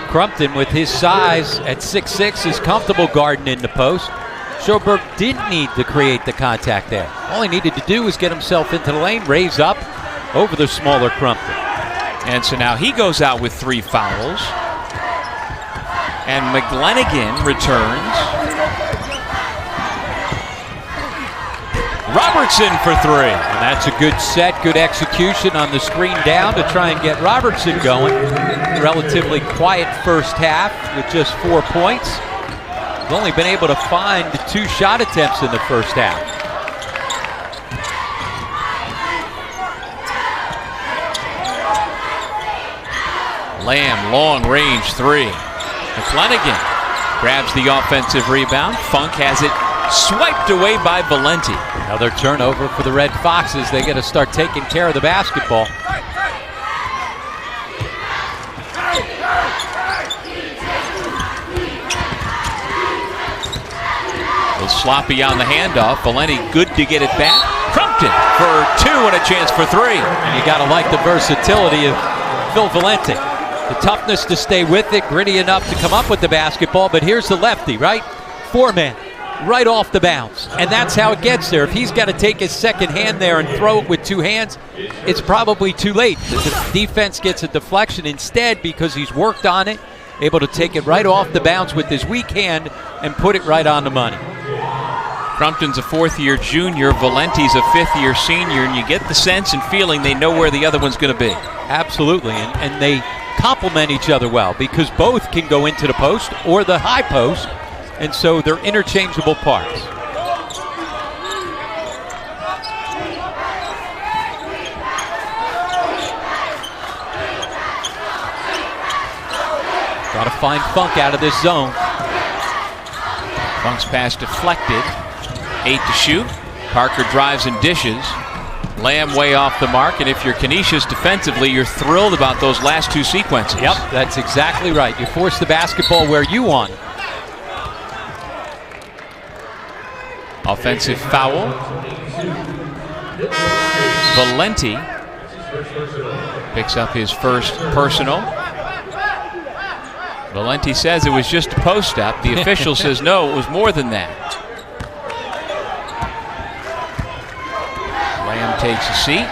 Crumpton, with his size at 6'6", is comfortable guarding in the post. Schoberg didn't need to create the contact there. All he needed to do was get himself into the lane, raise up over the smaller Crumpton. And so now he goes out with 3 fouls. And McGlenigan returns. Robertson for 3. And that's a good set, good execution on the screen down to try and get Robertson going. Relatively quiet first half with just 4 points. He's only been able to find 2 shot attempts in the first half. Lamb, long range 3. McGlenigan grabs the offensive rebound. Funk has it swiped away by Valenti. Another turnover for the Red Foxes. They got to start taking care of the basketball. A little sloppy on the handoff. Valenti good to get it back. Crumpton for 2 and a chance for 3. And you got to like the versatility of Phil Valenti. The toughness to stay with it, gritty enough to come up with the basketball, but here's the lefty, right? 4-man, right off the bounce. And that's how it gets there. If he's got to take his second hand there and throw it with 2 hands, it's probably too late. The defense gets a deflection instead because he's worked on it, able to take it right off the bounce with his weak hand and put it right on the money. Crumpton's a 4th-year junior. Valenti's a 5th-year senior, and you get the sense and feeling they know where the other one's going to be. Absolutely, and they complement each other well because both can go into the post or the high post and so they're interchangeable parts. Got to find Funk out of this zone. Funk's pass deflected. 8 to shoot. Parker drives and dishes. Lamb way off the mark, and if you're Canisius defensively, you're thrilled about those last 2 sequences. Yep, that's exactly right. You force the basketball where you want. Offensive foul. Valenti picks up his first personal. Valenti says it was just a post-up. The official says no, it was more than that. Lamb takes a seat.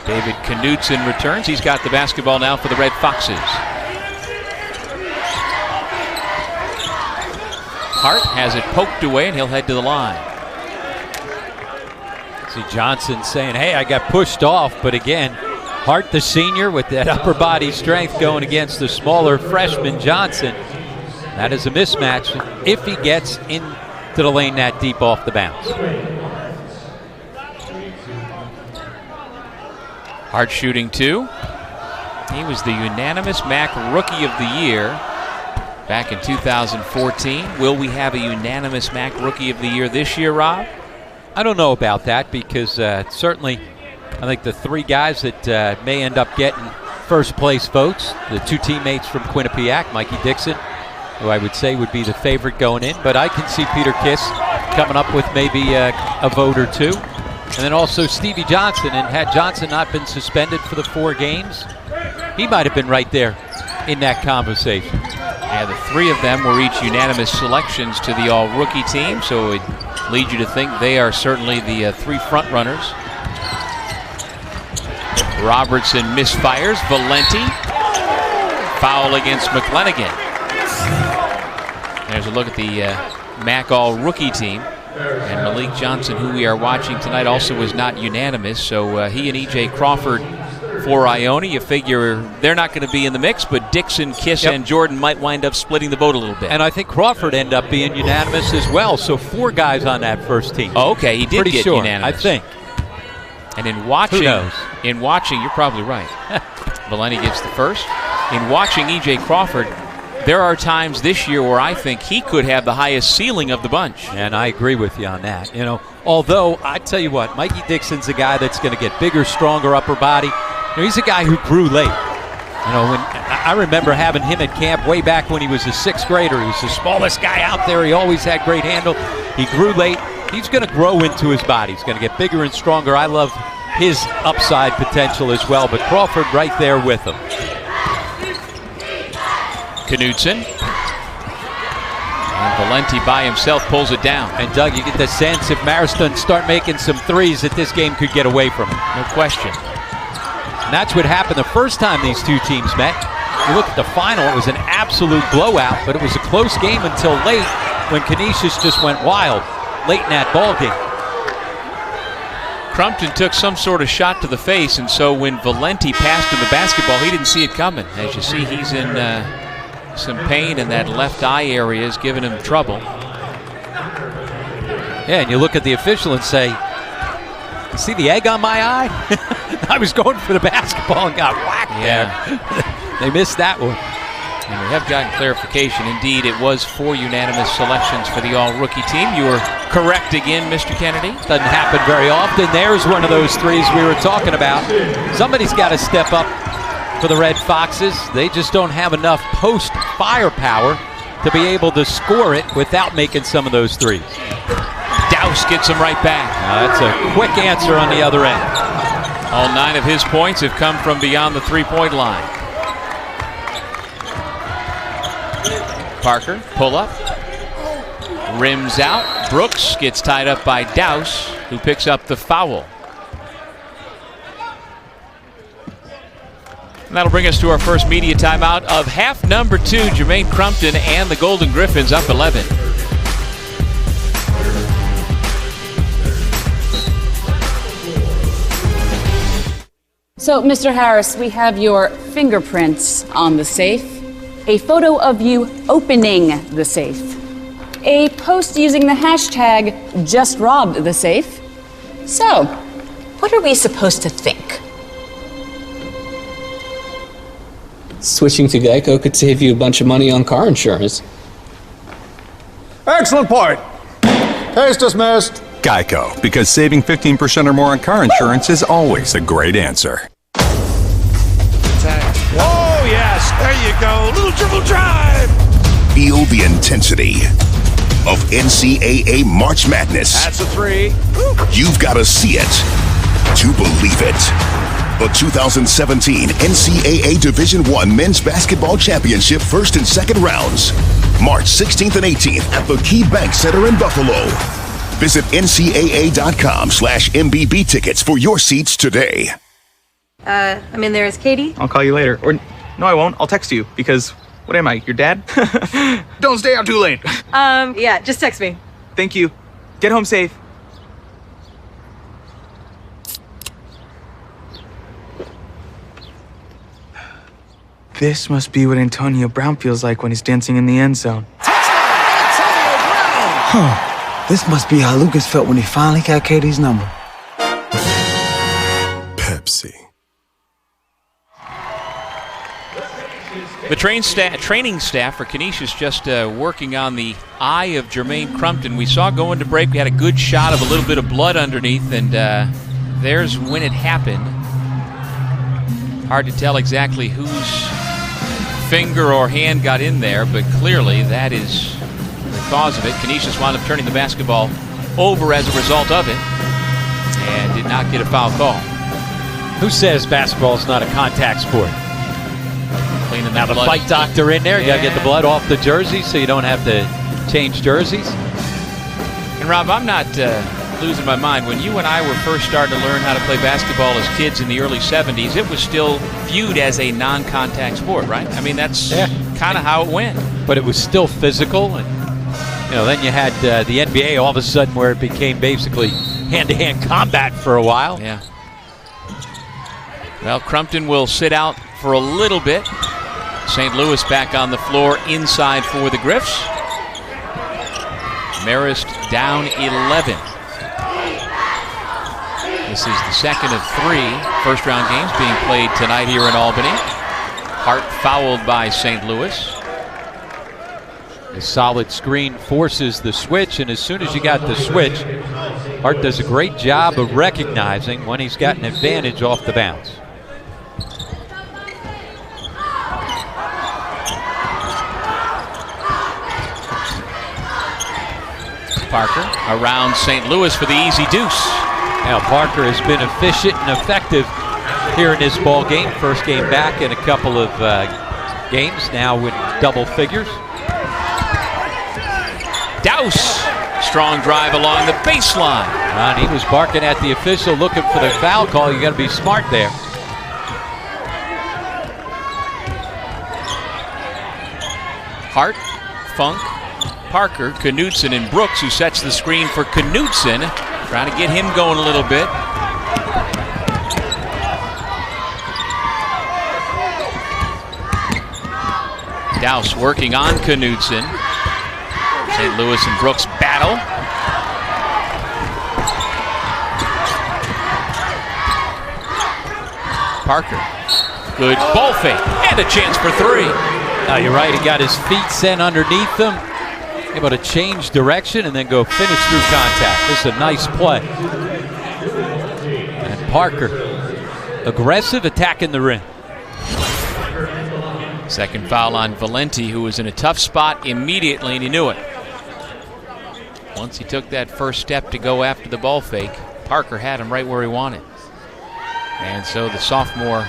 David Knudsen returns. He's got the basketball now for the Red Foxes. Hart has it poked away, and he'll head to the line. See Johnson saying, hey, I got pushed off, but again, Hart, the senior, with that upper body strength going against the smaller freshman Johnson. That is a mismatch if he gets into the lane that deep off the bounce. Hart shooting 2. He was the unanimous MAAC Rookie of the Year back in 2014. Will we have a unanimous MAAC Rookie of the Year this year, Rob? I don't know about that because certainly I think the 3 guys that may end up getting first place votes, the 2 teammates from Quinnipiac, Mikey Dixon, who I would say would be the favorite going in, but I can see Peter Kiss coming up with maybe a vote or 2. And then also Stevie Johnson, and had Johnson not been suspended for the 4 games, he might have been right there in that conversation. Yeah, the 3 of them were each unanimous selections to the all-rookie team, so it leads you to think they are certainly the 3 front runners. Robertson misfires. Valenti. Foul against McLennigan. There's a look at the MAAC all-rookie team. And Malik Johnson, who we are watching tonight, also was not unanimous. So he and E.J. Crawford for Ione. You figure they're not going to be in the mix, but Dixon, Kiss, and Jordan might wind up splitting the vote a little bit. And I think Crawford ended up being unanimous as well. So 4 guys on that first team. Oh, okay, he did Pretty get sure, unanimous. I think. And in watching, you're probably right. Valenti gets the first. In watching E.J. Crawford, there are times this year where I think he could have the highest ceiling of the bunch. And I agree with you on that. You know, although I tell you what, Mikey Dixon's a guy that's going to get bigger, stronger upper body. You know, he's a guy who grew late. You know, when I remember having him at camp way back when he was a 6th grader. He was the smallest guy out there. He always had great handle. He grew late. He's going to grow into his body. He's going to get bigger and stronger. I love his upside potential as well, but Crawford right there with him. Knudsen. And Valenti by himself pulls it down. And Doug, you get the sense if Marist doesn't start making some threes that this game could get away from him. No question. And that's what happened the first time these 2 teams met. You look at the final, it was an absolute blowout, but it was a close game until late when Canisius just went wild late in that ball game. Crumpton took some sort of shot to the face, and so when Valenti passed him the basketball, he didn't see it coming. As you see, he's in some pain, and that left eye area is giving him trouble. Yeah, and you look at the official and say, you see the egg on my eye? I was going for the basketball and got whacked there. They missed that one. And we have gotten clarification. Indeed, it was 4 unanimous selections for the all-rookie team. You were correct again, Mr. Kennedy. Doesn't happen very often. There's one of those threes we were talking about. Somebody's got to step up for the Red Foxes. They just don't have enough post firepower to be able to score it without making some of those threes. Douse gets him right back. Now that's a quick answer on the other end. All 9 of his points have come from beyond the 3-point line. Parker, pull up. Rims out. Brooks gets tied up by Douse, who picks up the foul. And that'll bring us to our first media timeout of half number 2. Jermaine Crumpton and the Golden Griffins up 11. So, Mr. Harris, we have your fingerprints on the safe. a photo of you opening the safe, a post using the hashtag #JustRobbedTheSafe. So, what are we supposed to think? Switching to Geico could save you a bunch of money on car insurance. Excellent point. Case dismissed. Geico, because saving 15% or more on car insurance is always a great answer. Oh, yes. There you go. Little dribble drive. Feel the intensity of NCAA March Madness. That's a three. You've got to see it to believe it. The 2017 NCAA Division I Men's Basketball Championship first and second rounds. March 16th and 18th at the Key Bank Center in Buffalo. Visit ncaa.com/MBB tickets for your seats today. There's Katie. I'll call you later. Or, no, I won't. I'll text you because, what am I, your dad? Don't stay out too late. Just text me. Thank you. Get home safe. This must be what Antonio Brown feels like when he's dancing in the end zone. This must be how Lucas felt when he finally got Katie's number. Pepsi. The training staff for Canisius just working on the eye of Jermaine Crumpton. We saw going to break, we had a good shot of a little bit of blood underneath, and there's when it happened. Hard to tell exactly whose finger or hand got in there, but clearly that is the cause of it. Canisius wound up turning the basketball over as a result of it and did not get a foul call. Who says basketball is not a contact sport? Cleaning now the the blood. fight doctor in there. You got to get the blood off the jersey so you don't have to change jerseys. And Rob, I'm not losing my mind. When you and I were first starting to learn how to play basketball as kids in the early 70s, it was still viewed as a non-contact sport, right? I mean, that's kind of how it went. But it was still physical, and then you had the NBA all of a sudden where it became basically hand-to-hand combat for a while. Yeah. Well, Crumpton will sit out for a little bit. St. Louis back on the floor inside for the Griffs. Marist down 11. This is the second of 3 first-round games being played tonight here in Albany. Hart fouled by St. Louis. A solid screen forces the switch, and as soon as you got the switch, Hart does a great job of recognizing when he's got an advantage off the bounce. Parker around St. Louis for the easy deuce. Now Parker has been efficient and effective here in this ball game. First game back in a couple of games now with double figures. Douse, strong drive along the baseline. And he was barking at the official looking for the foul call. You got to be smart there. Hart, Funk, Parker, Knudsen, and Brooks, who sets the screen for Knudsen, trying to get him going a little bit. Douse working on Knudsen. St. Louis and Brooks battle. Parker, good ball fake, and a chance for 3. Now you're right, he got his feet sent underneath him, able to change direction and then go finish through contact. This is a nice play. And Parker, aggressive, attacking the rim. Second foul on Valenti, who was in a tough spot immediately, and he knew it. Once he took that first step to go after the ball fake, Parker had him right where he wanted. And so the sophomore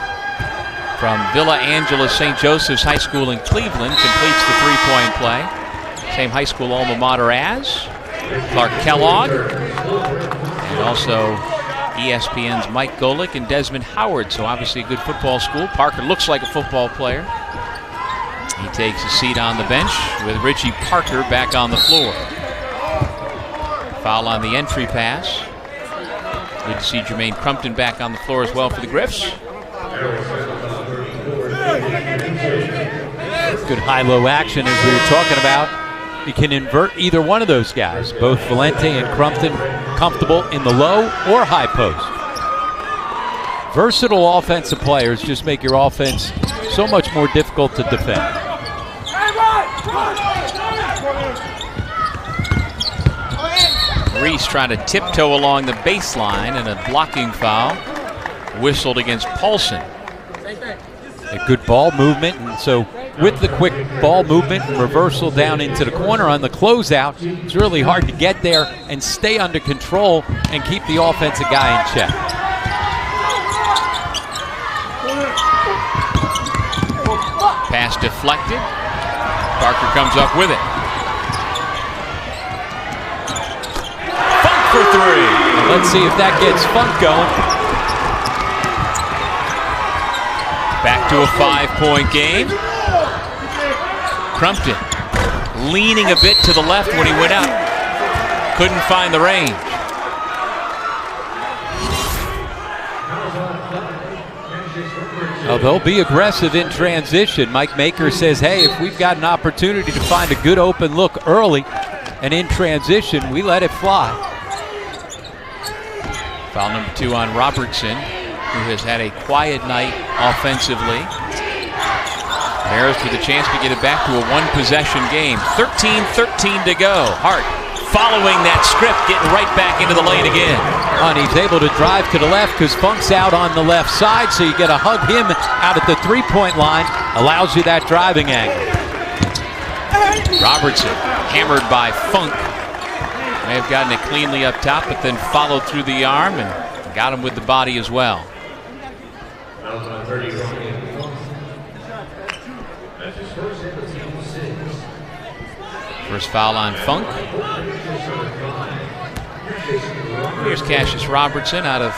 from Villa Angela St. Joseph's High School in Cleveland completes the three-point play. Same high school alma mater as Clark Kellogg. And also ESPN's Mike Golick and Desmond Howard. So obviously a good football school. Parker looks like a football player. He takes a seat on the bench with Richie Parker back on the floor. Foul on the entry pass. Good to see Jermaine Crumpton back on the floor as well for the Griffs. Good high-low action, as we were talking about. You can invert either one of those guys. Both Valenti and Crumpton comfortable in the low or high post. Versatile offensive players just make your offense so much more difficult to defend. Reese trying to tiptoe along the baseline, and a blocking foul whistled against Paulson. A good ball movement, and so with the quick ball movement and reversal down into the corner on the closeout, it's really hard to get there and stay under control and keep the offensive guy in check. Pass deflected. Parker comes up with it. Funk for three. Let's see if that gets Funk going. Back to a 5-point game. Crumpton leaning a bit to the left when he went out. Couldn't find the range. Oh, they'll be aggressive in transition. Mike Maker says, hey, if we've got an opportunity to find a good open look early and in transition, we let it fly. Foul number 2 on Robertson, who has had a quiet night offensively. Marist with a chance to get it back to a one-possession game. 13-13 to go. Hart following that script, getting right back into the lane again. And he's able to drive to the left because Funk's out on the left side, so you get to hug him out at the three-point line. Allows you that driving angle. Robertson hammered by Funk. May have gotten it cleanly up top, but then followed through the arm and got him with the body as well. First foul on Funk. Here's Cassius Robertson out of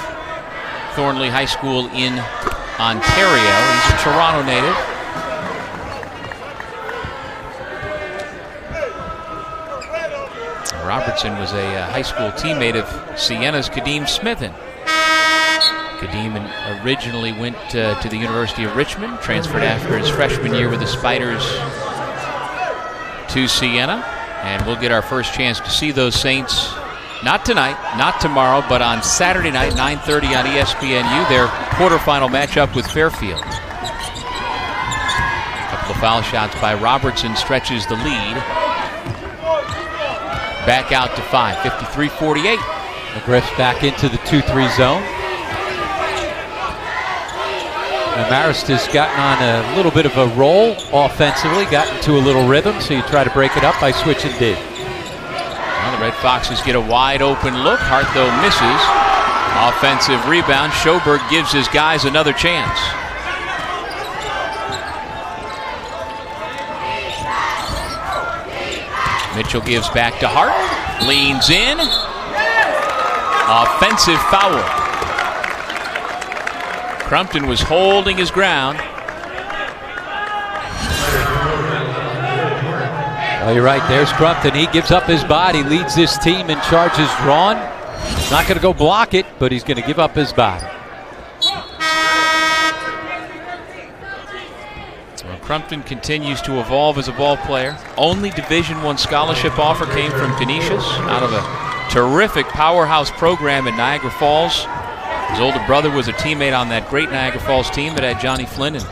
Thornley High School in Ontario. He's a Toronto native. Robertson was a high school teammate of Siena's Kadeem Smithen. Kadeem originally went to the University of Richmond, transferred after his freshman year with the Spiders to Siena, and we'll get our first chance to see those Saints, not tonight, not tomorrow, but on Saturday night, 9:30 on ESPNU, their quarterfinal matchup with Fairfield. A couple of foul shots by Robertson stretches the lead. Back out to 5, 53-48. McGriff's back into the 2-3 zone. Now Marist has gotten on a little bit of a roll offensively, gotten to a little rhythm, so you try to break it up by switching D. Well, the Red Foxes get a wide open look. Hart, though, misses. Offensive rebound. Schoberg gives his guys another chance. Mitchell gives back to Hart. Leans in. Offensive foul. Crumpton was holding his ground. Oh, you're right. There's Crumpton. He gives up his body, leads this team in charges drawn. Not going to go block it, but he's going to give up his body. Well, Crumpton continues to evolve as a ball player. Only Division I scholarship offer came from Canisius, out of a terrific powerhouse program in Niagara Falls. His older brother was a teammate on that great Niagara Falls team that had Johnny Flynn and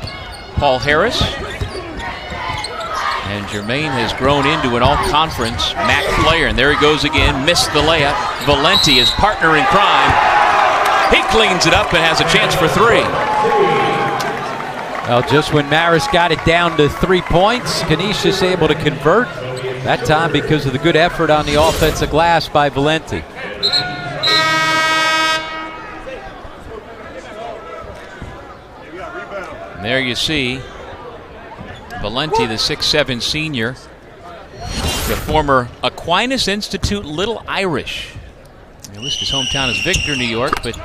Paul Harris. And Jermaine has grown into an all-conference MAAC player. And there he goes again, missed the layup. Valenti, his partner in crime. He cleans it up and has a chance for 3. Well, just when Marist got it down to 3 points, Canisius able to convert. That time because of the good effort on the offensive glass by Valenti. There you see Valenti, the 6'7" senior, the former Aquinas Institute Little Irish. He lists his hometown as Victor, New York, but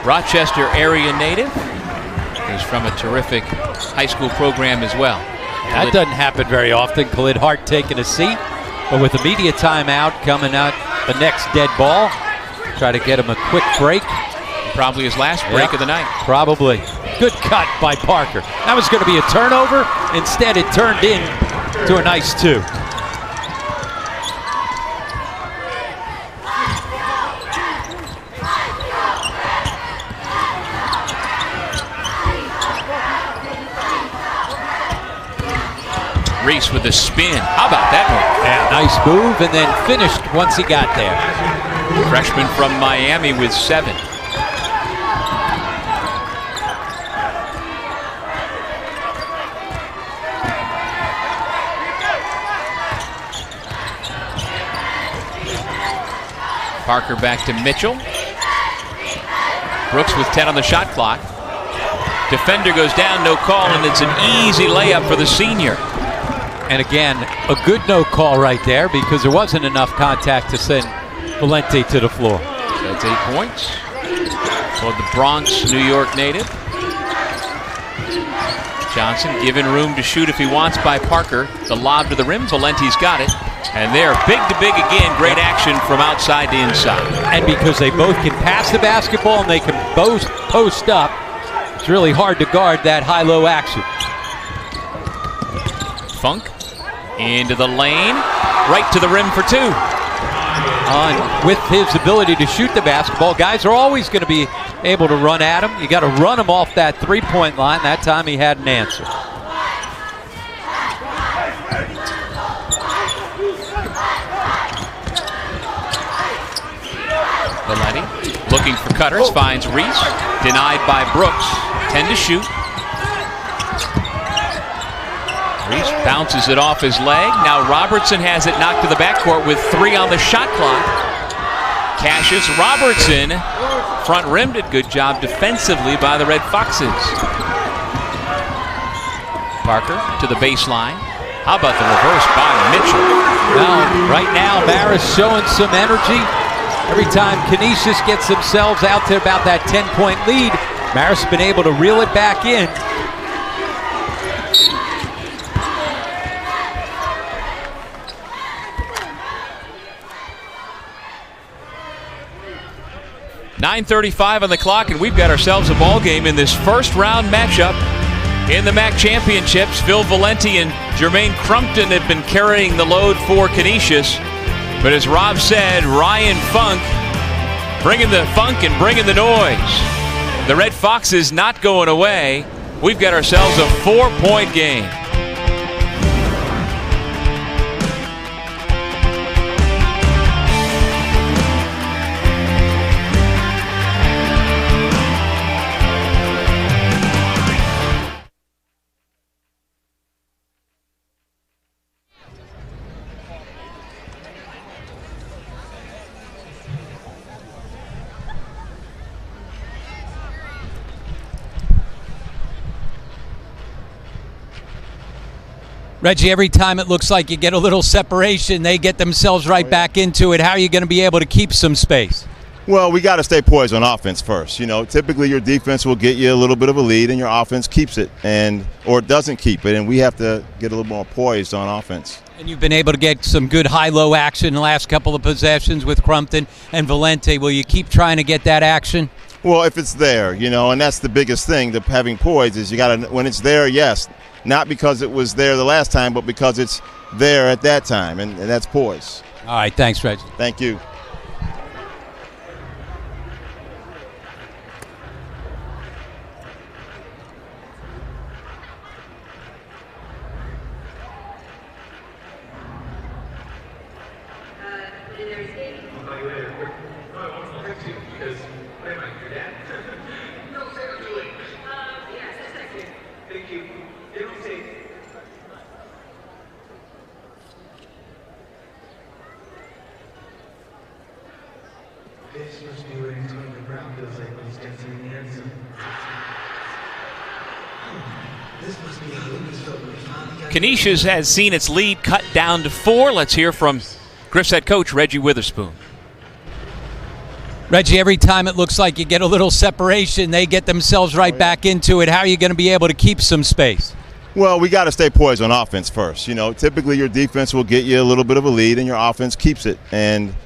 Rochester area native. He's from a terrific high school program as well. That doesn't happen very often. Khalid Hart taking a seat, but with the media timeout coming out the next dead ball, try to get him a quick break. Probably his last break of the night. Probably. Good cut by Parker. That was going to be a turnover. Instead, it turned in to a nice 2. Reese with the spin. How about that move? Yeah, nice move, and then finished once he got there. Freshman from Miami with 7. Parker back to Mitchell. Brooks with 10 on the shot clock. Defender goes down, no call, and it's an easy layup for the senior. And again, a good no call right there because there wasn't enough contact to send Valenti to the floor. That's 8 points for the Bronx, New York native. Johnson given room to shoot if he wants by Parker. The lob to the rim, Valenti's got it. And they're big to big again. Great action from outside to inside. And because they both can pass the basketball and they can both post up, it's really hard to guard that high-low action. Funk into the lane, right to the rim for 2. With his ability to shoot the basketball, guys are always going to be able to run at him. You got to run him off that three-point line. That time he had an answer. Valenti looking for cutters, finds Reese, denied by Brooks. 10 to shoot. Reese bounces it off his leg. Now Robertson has it knocked to the backcourt with 3 on the shot clock. Cassius Robertson, front rim, did good job defensively by the Red Foxes. Parker to the baseline. How about the reverse by Mitchell? Well, right now Marist showing some energy. Every time Canisius gets themselves out to about that 10-point lead, Marist's been able to reel it back in. .9:35 on the clock, and we've got ourselves a ball game in this first round matchup in the MAAC championships. Phil Valenti and Jermaine Crumpton have been carrying the load for Canisius. But as Rob said, Ryan Funk bringing the funk and bringing the noise. The Red Foxes not going away. We've got ourselves a 4-point game. Reggie, every time it looks like you get a little separation, they get themselves right back into it. How are you going to be able to keep some space? Well, we got to stay poised on offense first. You know, typically your defense will get you a little bit of a lead and your offense keeps it or doesn't keep it, and we have to get a little more poised on offense. And you've been able to get some good high-low action in the last couple of possessions with Crumpton and Valenti. Will you keep trying to get that action? Well, if it's there, you know, and that's the biggest thing, having poise is you got to, when it's there, yes, not because it was there the last time, but because it's there at that time, and that's poise. All right, thanks, Reggie. Thank you. Canisius has seen its lead cut down to 4. Let's hear from Griff's head coach, Reggie Witherspoon. Reggie, every time it looks like you get a little separation, they get themselves right back into it. How are you going to be able to keep some space? Well, we got to stay poised on offense first. You know, typically your defense will get you a little bit of a lead and your offense keeps it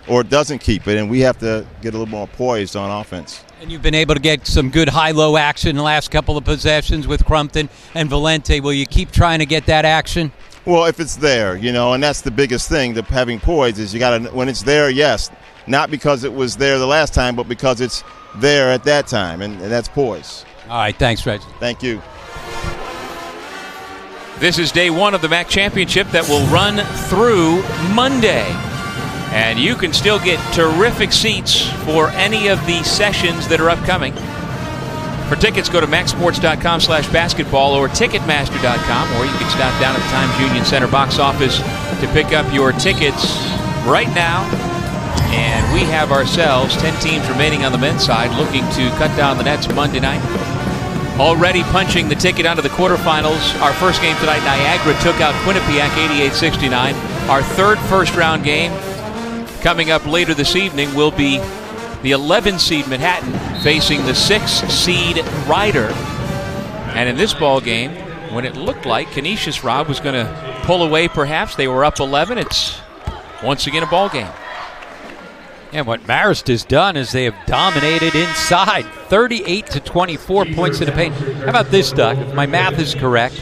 or doesn't keep it, and we have to get a little more poised on offense. And you've been able to get some good high-low action in the last couple of possessions with Crumpton and Valente. Will you keep trying to get that action? Well, if it's there, and that's the biggest thing, having poise is you got to, when it's there, yes, not because it was there the last time, but because it's there at that time, and that's poise. All right, thanks, Reg. Thank you. This is day one of the MAAC Championship that will run through Monday. And you can still get terrific seats for any of the sessions that are upcoming. For tickets, go to MAACsports.com/basketball or Ticketmaster.com, or you can stop down at the Times Union Center box office to pick up your tickets right now. And we have ourselves 10 teams remaining on the men's side looking to cut down the nets Monday night. Already punching the ticket onto the quarterfinals. Our first game tonight, Niagara took out Quinnipiac 88-69. Our third first-round game coming up later this evening will be the 11-seed Manhattan facing the 6-seed Ryder. And in this ball game, when it looked like Canisius, Rob, was going to pull away perhaps, they were up 11. It's once again a ball game. And what Marist has done is they have dominated inside, 38-24 points in the paint. How about this, Doug? If my math is correct,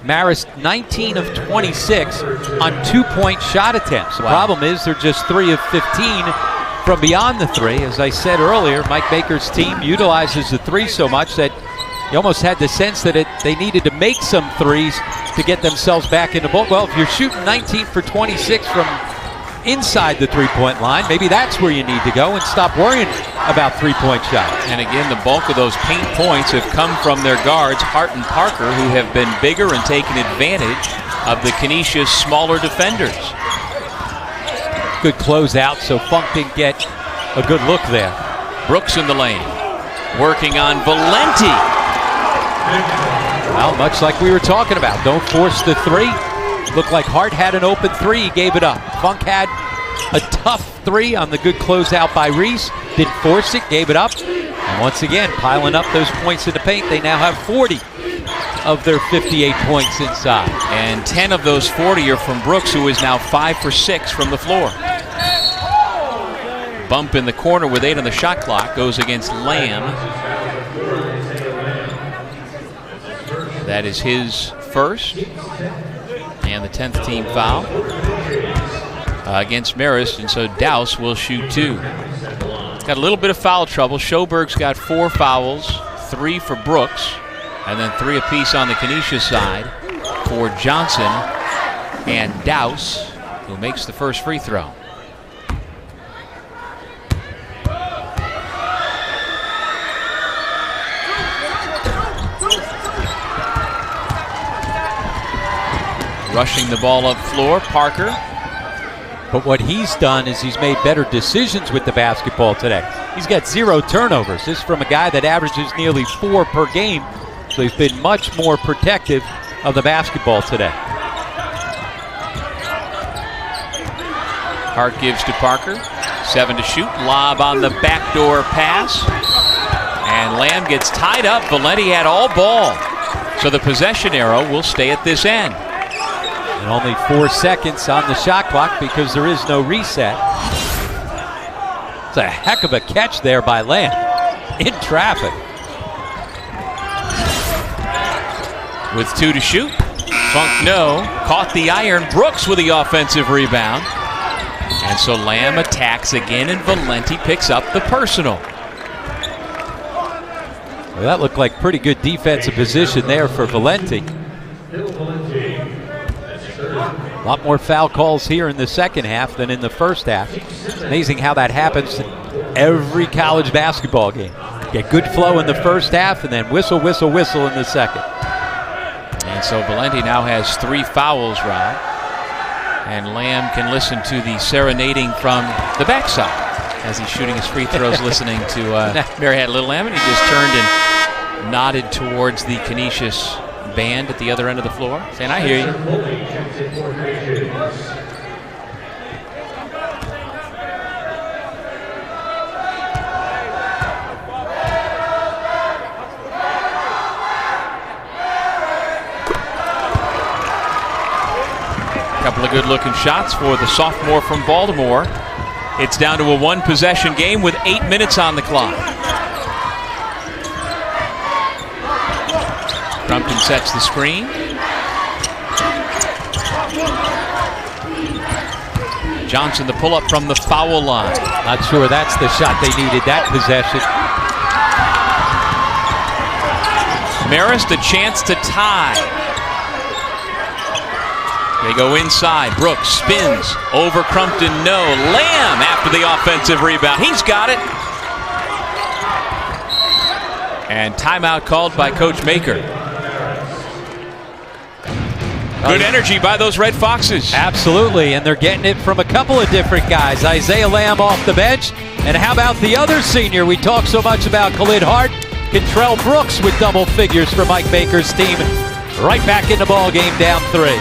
Marist 19 of 26 on two-point shot attempts. The problem is they're just 3 of 15 from beyond the three. As I said earlier, Mike Baker's team utilizes the three so much that you almost had the sense that they needed to make some threes to get themselves back in the ball. Well, if you're shooting 19 for 26 from inside the three-point line, maybe that's where you need to go and stop worrying about three-point shots. And again, the bulk of those paint points have come from their guards, Hart and Parker, who have been bigger and taken advantage of the Canisius smaller defenders. Good closeout, so Funk didn't get a good look there. Brooks in the lane, working on Valente. Well, much like we were talking about, don't force the three. Looked like Hart had an open three, he gave it up. Funk had a tough three on the good closeout by Reese. Didn't force it, gave it up. And once again, piling up those points in the paint. They now have 40 of their 58 points inside. And 10 of those 40 are from Brooks, who is now 5 for 6 from the floor. Bump in the corner with 8 on the shot clock goes against Lamb. That is his first. And the 10th team foul against Marist, and so Dowse will shoot 2. Got a little bit of foul trouble. Schoberg's got 4 fouls, 3 for Brooks, and then 3 apiece on the Canisius side for Johnson and Dowse, who makes the first free throw. Rushing the ball up floor, Parker. But what he's done is he's made better decisions with the basketball today. He's got 0 turnovers. This is from a guy that averages nearly 4 per game. So he's been much more protective of the basketball today. Hart gives to Parker. 7 to shoot. Lob on the backdoor pass. And Lamb gets tied up. Valente had all ball. So the possession arrow will stay at this end. And only 4 seconds on the shot clock because there is no reset. It's a heck of a catch there by Lamb in traffic. With 2 to shoot. Funk no. Caught the iron. Brooks with the offensive rebound. And so Lamb attacks again, and Valente picks up the personal. Well, that looked like pretty good defensive position there for Valente. A lot more foul calls here in the second half than in the first half. It's amazing how that happens in every college basketball game. Get good flow in the first half and then whistle, whistle, whistle in the second. And so Valente now has 3 fouls, Rob. And Lamb can listen to the serenading from the backside as he's shooting his free throws, listening to Mary Had a Little Lamb, and he just turned and nodded towards the Canisius band at the other end of the floor, saying, I hear you. Couple of good-looking shots for the sophomore from Baltimore. It's down to a 1-possession game with 8 minutes on the clock. Crumpton sets the screen. Johnson, the pull-up from the foul line. Not sure that's the shot they needed, that possession. Marist, a chance to tie. They go inside. Brooks spins over Crumpton. No. Lamb after the offensive rebound. He's got it. And timeout called by Coach Maker. Good energy by those Red Foxes. Absolutely, and they're getting it from a couple of different guys. Isaiah Lamb off the bench. And how about the other senior? We talk so much about Khalid Hart. Cantrell Brooks with double figures for Mike Baker's team. Right back in the ball game, down 3.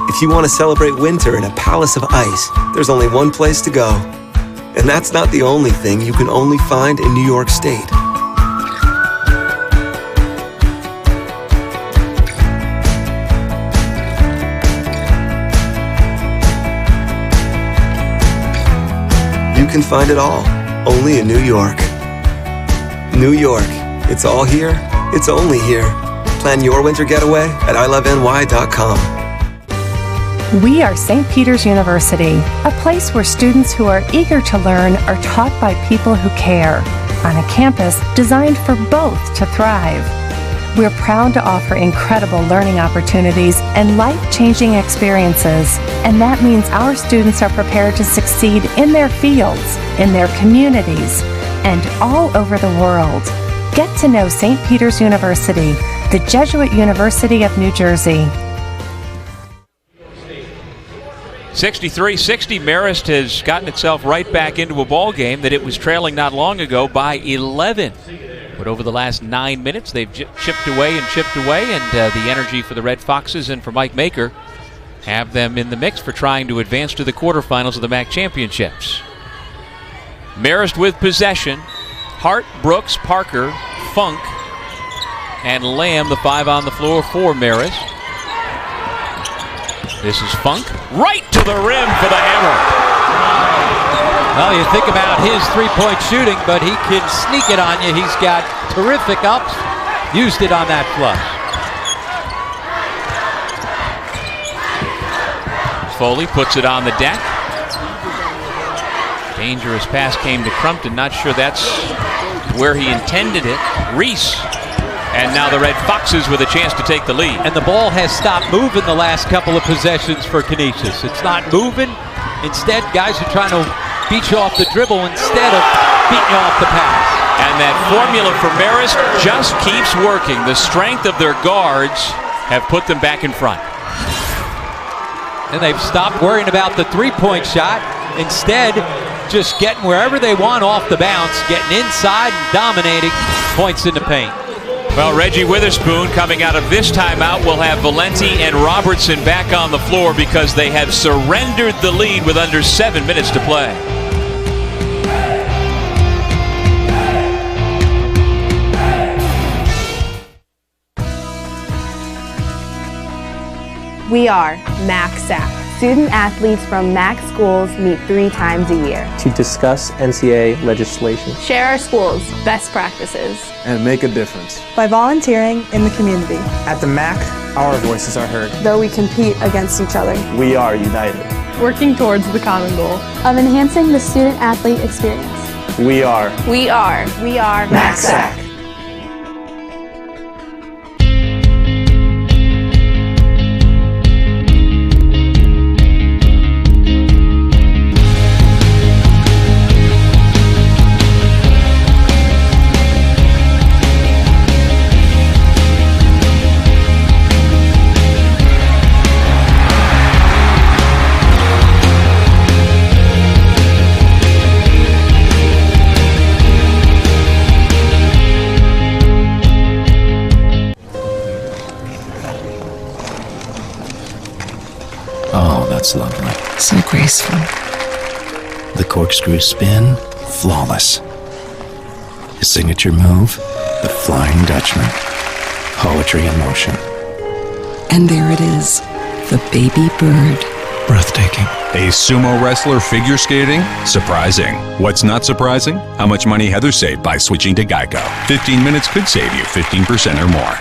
If you want to celebrate winter in a palace of ice, there's only one place to go. And that's not the only thing you can only find in New York State. You can find it all, only in New York. New York, it's all here, it's only here. Plan your winter getaway at iloveny.com. We are St. Peter's University, a place where students who are eager to learn are taught by people who care, on a campus designed for both to thrive. We're proud to offer incredible learning opportunities and life-changing experiences, and that means our students are prepared to succeed in their fields, in their communities, and all over the world. Get to know St. Peter's University, the Jesuit University of New Jersey. 63-60, Marist has gotten itself right back into a ball game that it was trailing not long ago by 11. But over the last 9 minutes, they've chipped away, and the energy for the Red Foxes and for Mike Maker have them in the mix for trying to advance to the quarterfinals of the MAAC championships. Marist with possession. Hart, Brooks, Parker, Funk, and Lamb, the 5 on the floor for Marist. This is Funk, right to the rim for the hammer. Well, you think about his three-point shooting, but he can sneak it on you. He's got terrific ups. Used it on that flush. Foley puts it on the deck. Dangerous pass came to Crumpton. Not sure that's where he intended it. Reese. And now the Red Foxes with a chance to take the lead. And the ball has stopped moving the last couple of possessions for Canisius. It's not moving. Instead, guys are trying to beat you off the dribble instead of beating you off the pass. And that formula for Marist just keeps working. The strength of their guards have put them back in front. And they've stopped worrying about the three-point shot. Instead, just getting wherever they want off the bounce, getting inside and dominating points in the paint. Well, Reggie Witherspoon coming out of this timeout will have Valenti and Robertson back on the floor because they have surrendered the lead with under 7 minutes to play. We are MAAC. Student athletes from MAAC schools meet 3 times a year to discuss NCAA legislation, share our school's best practices, and make a difference by volunteering in the community. At the MAAC, our voices are heard. Though we compete against each other, we are united, working towards the common goal of enhancing the student-athlete experience. We are MAAC. so graceful. The corkscrew spin, flawless. His signature move, the Flying Dutchman. Poetry in motion. And there it is, the baby bird. Breathtaking. A sumo wrestler figure skating? Surprising. What's not surprising? How much money Heather saved by switching to Geico. 15 minutes could save you 15% or more.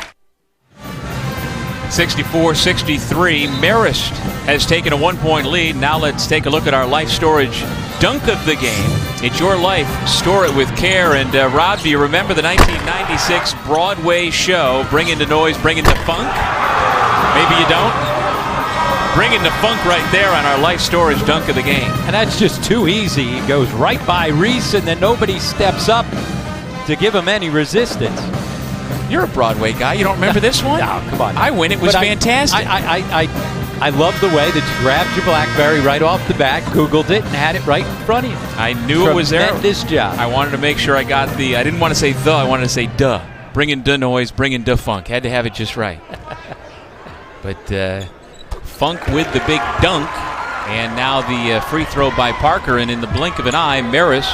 64-63. Marist has taken a 1-point lead. Now let's take a look at our Life Storage dunk of the game. It's your life. Store it with care. And Rob, do you remember the 1996 Broadway show, Bringing the Noise, Bringing the Funk? Maybe you don't. Bringing the funk right there on our Life Storage dunk of the game. And that's just too easy. He goes right by Reese, and then nobody steps up to give him any resistance. You're a Broadway guy. You don't remember this one? No, come on. I win. It was fantastic. I love the way that you grabbed your BlackBerry right off the bat, Googled it, and had it right in front of you. I knew it was there. Tremendous job. I wanted to make sure I got the, I didn't want to say the, I wanted to say duh. Bringing the noise, bringing the funk. Had to have it just right. But Funk with the big dunk. And now the free throw by Parker. And in the blink of an eye, Marist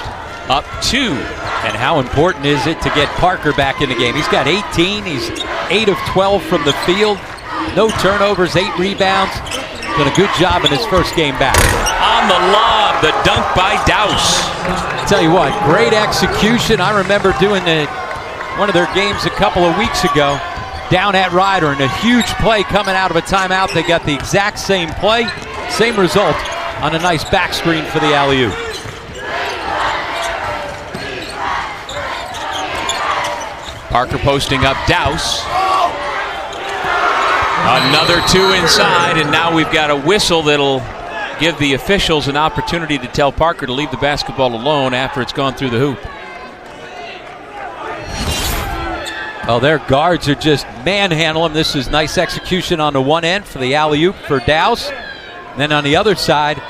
up 2. And how important is it to get Parker back in the game? He's got 18. He's 8 of 12 from the field. No turnovers, 8 rebounds. Done a good job in his first game back. On the lob, the dunk by Douse. Tell you what, great execution. I remember doing one of their games a couple of weeks ago down at Ryder, and a huge play coming out of a timeout. They got the exact same play, same result on a nice back screen for the alley-oop. Parker posting up Douse. Another 2 inside, and now we've got a whistle that'll give the officials an opportunity to tell Parker to leave the basketball alone after it's gone through the hoop. Oh, their guards are just manhandle him. This is nice execution on the one end for the alley-oop for Douse. And then on the other side,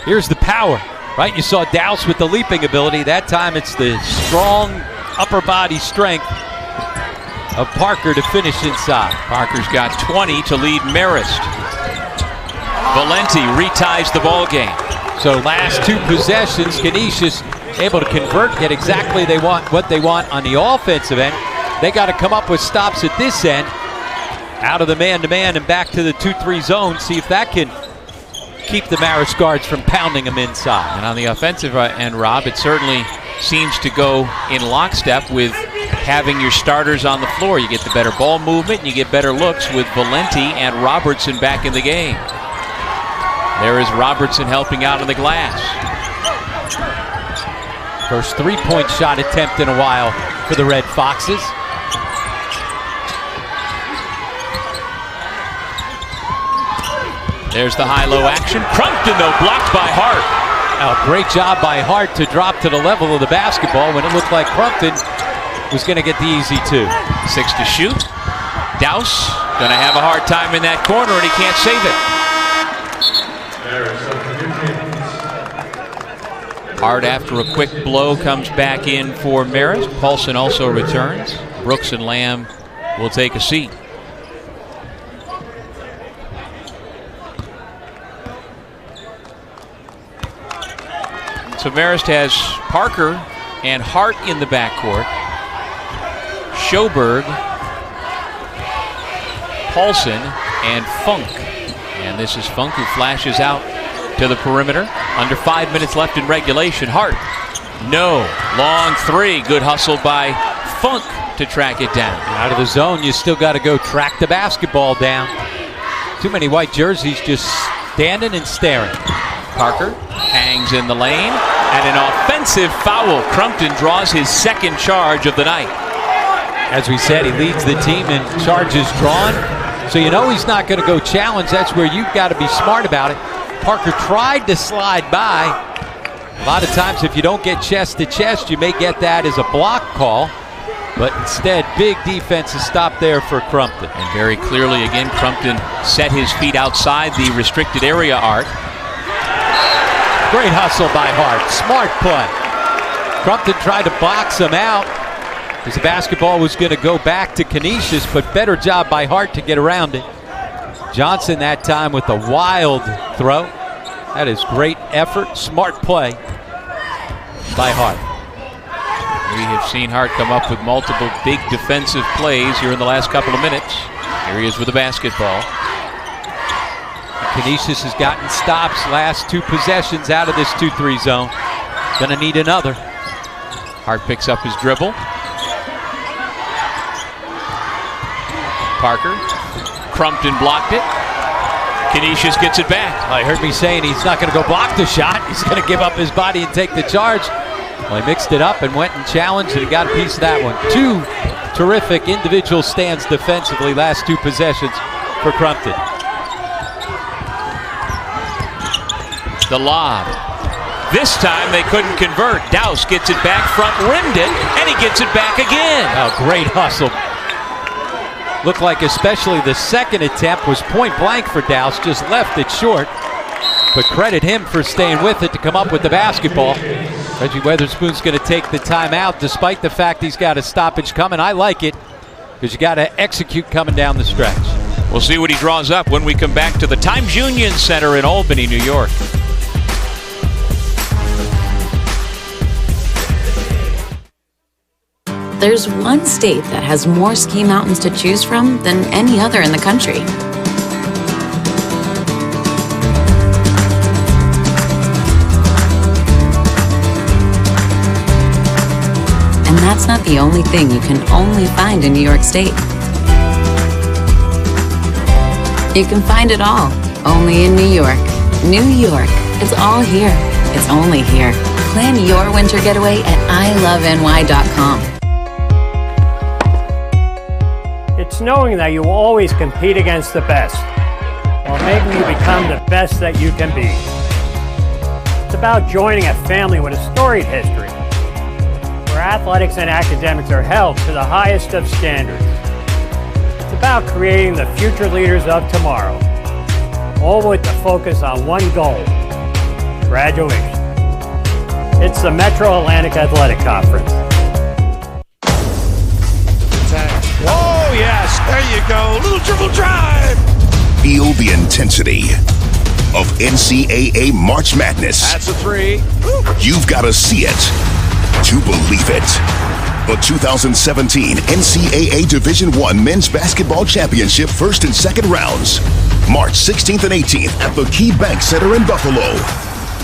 here's the power, right? You saw Douse with the leaping ability. That time it's the strong upper body strength of Parker to finish inside. Parker's got 20 to lead Marist. Valenti reties the ball game. So last 2 possessions, Canisius able to convert, get exactly what they want on the offensive end. They got to come up with stops at this end, out of the man-to-man and back to the 2-3 zone, see if that can keep the Marist guards from pounding them inside. And on the offensive end, Rob, it certainly seems to go in lockstep with having your starters on the floor. You get the better ball movement and you get better looks with Valenti and Robertson back in the game. There is Robertson helping out on the glass. First 3-point shot attempt in a while for the Red Foxes. There's the high-low action. Crumpton, though, blocked by Hart. Great job by Hart to drop to the level of the basketball when it looked like Crumpton was going to get the easy 2. 6 to shoot. Douse going to have a hard time in that corner, and he can't save it. Hart, after a quick blow, comes back in for Marist. Paulson also returns. Brooks and Lamb will take a seat. So Marist has Parker and Hart in the backcourt. Schoberg, Paulson, and Funk. And this is Funk who flashes out to the perimeter. Under 5 minutes left in regulation. Hart, no. Long 3. Good hustle by Funk to track it down. Out of the zone, you still got to go track the basketball down. Too many white jerseys just standing and staring. Parker hangs in the lane, and an offensive foul. Crumpton draws his second charge of the night. As we said, he leads the team in charges drawn, so you know he's not going to go challenge. That's where you've got to be smart about it. Parker tried to slide by. A lot of times if you don't get chest to chest, you may get that as a block call, but instead big defensive stop there for Crumpton. And very clearly again, Crumpton set his feet outside the restricted area arc. Great hustle by Hart. Smart play. Crumpton tried to box him out as the basketball was going to go back to Canisius, but better job by Hart to get around it. Johnson that time with a wild throw. That is great effort, smart play by Hart. We have seen Hart come up with multiple big defensive plays here in the last couple of minutes. Here he is with the basketball. Canisius has gotten stops last 2 possessions out of this 2-3 zone. Gonna need another. Hart picks up his dribble. Parker. Crumpton blocked it. Canisius gets it back. I heard me saying he's not going to go block the shot. He's going to give up his body and take the charge. Well, he mixed it up and went and challenged, and he got a piece of that one. 2 terrific individual stands defensively last 2 possessions for Crumpton. The lob. This time they couldn't convert. Dowse gets it back, front rimmed it, and he gets it back again. Oh, great hustle. Looked like especially the second attempt was point blank for Dowse, just left it short. But credit him for staying with it to come up with the basketball. Reggie Weatherspoon's going to take the timeout despite the fact he's got a stoppage coming. I like it because you got to execute coming down the stretch. We'll see what he draws up when we come back to the Times Union Center in Albany, New York. There's one state that has more ski mountains to choose from than any other in the country. And that's not the only thing you can only find in New York State. You can find it all, only in New York. New York, it's all here. It's only here. Plan your winter getaway at iloveny.com. It's knowing that you will always compete against the best, while making you become the best that you can be. It's about joining a family with a storied history, where athletics and academics are held to the highest of standards. It's about creating the future leaders of tomorrow, all with the focus on one goal: graduation. It's the Metro Atlantic Athletic Conference. Oh, yes. There you go. Little dribble drive. Feel the intensity of NCAA March Madness. That's a 3. You've got to see it to believe it. The 2017 NCAA Division I Men's Basketball Championship first and second rounds. March 16th and 18th at the Key Bank Center in Buffalo.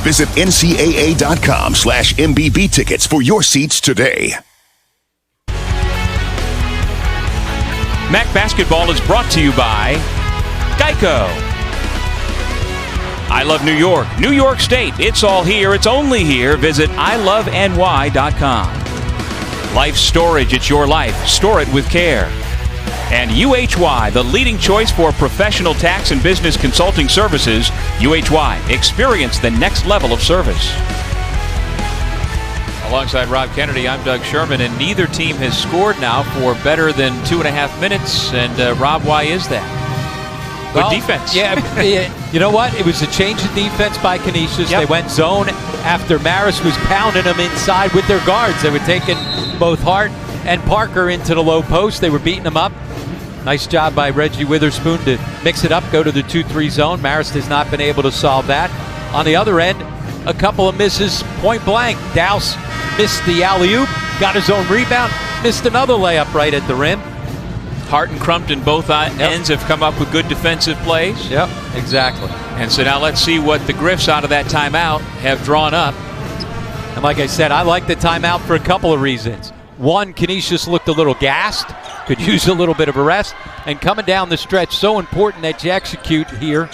Visit ncaa.com/MBB tickets for your seats today. MAAC Basketball is brought to you by Geico. I love New York. New York State. It's all here. It's only here. Visit iloveny.com. Life Storage. It's your life. Store it with care. And UHY, the leading choice for professional tax and business consulting services. UHY. Experience the next level of service. Alongside Rob Kennedy, I'm Doug Sherman, and neither team has scored now for better than 2.5 minutes. And Rob, why is that? Good defense. Yeah, you know what? It was a change of defense by Canisius. Yep. They went zone after Marist was pounding them inside with their guards. They were taking both Hart and Parker into the low post. They were beating them up. Nice job by Reggie Witherspoon to mix it up, go to the 2-3 zone. Marist has not been able to solve that. On the other end, a couple of misses point blank. Dowse missed the alley-oop, got his own rebound, missed another layup right at the rim. Hart and Crumpton, both ends have come up with good defensive plays. Yep, exactly. And so now let's see what the Griffs out of that timeout have drawn up. And like I said, I like the timeout for a couple of reasons. One, Canisius looked a little gassed, could use a little bit of a rest. And coming down the stretch, so important that you execute here. A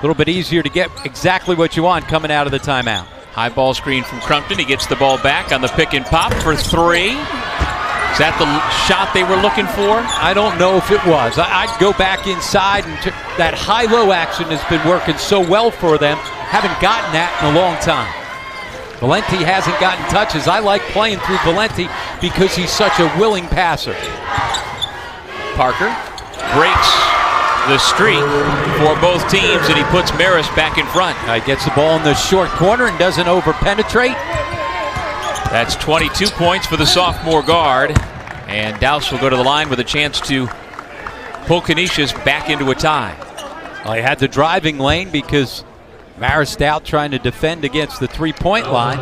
little bit easier to get exactly what you want coming out of the timeout. High ball screen from Crumpton. He gets the ball back on the pick and pop for 3. Is that the shot they were looking for? I don't know if it was. I'd go back inside, and that high-low action has been working so well for them. Haven't gotten that in a long time. Valenti hasn't gotten touches. I like playing through Valenti because he's such a willing passer. Parker breaks the streak for both teams, and he puts Marist back in front. Gets the ball in the short corner and doesn't over-penetrate. That's 22 points for the sophomore guard, and Dowse will go to the line with a chance to pull Canisius back into a tie. Well, he had the driving lane because Marist out trying to defend against the three-point line.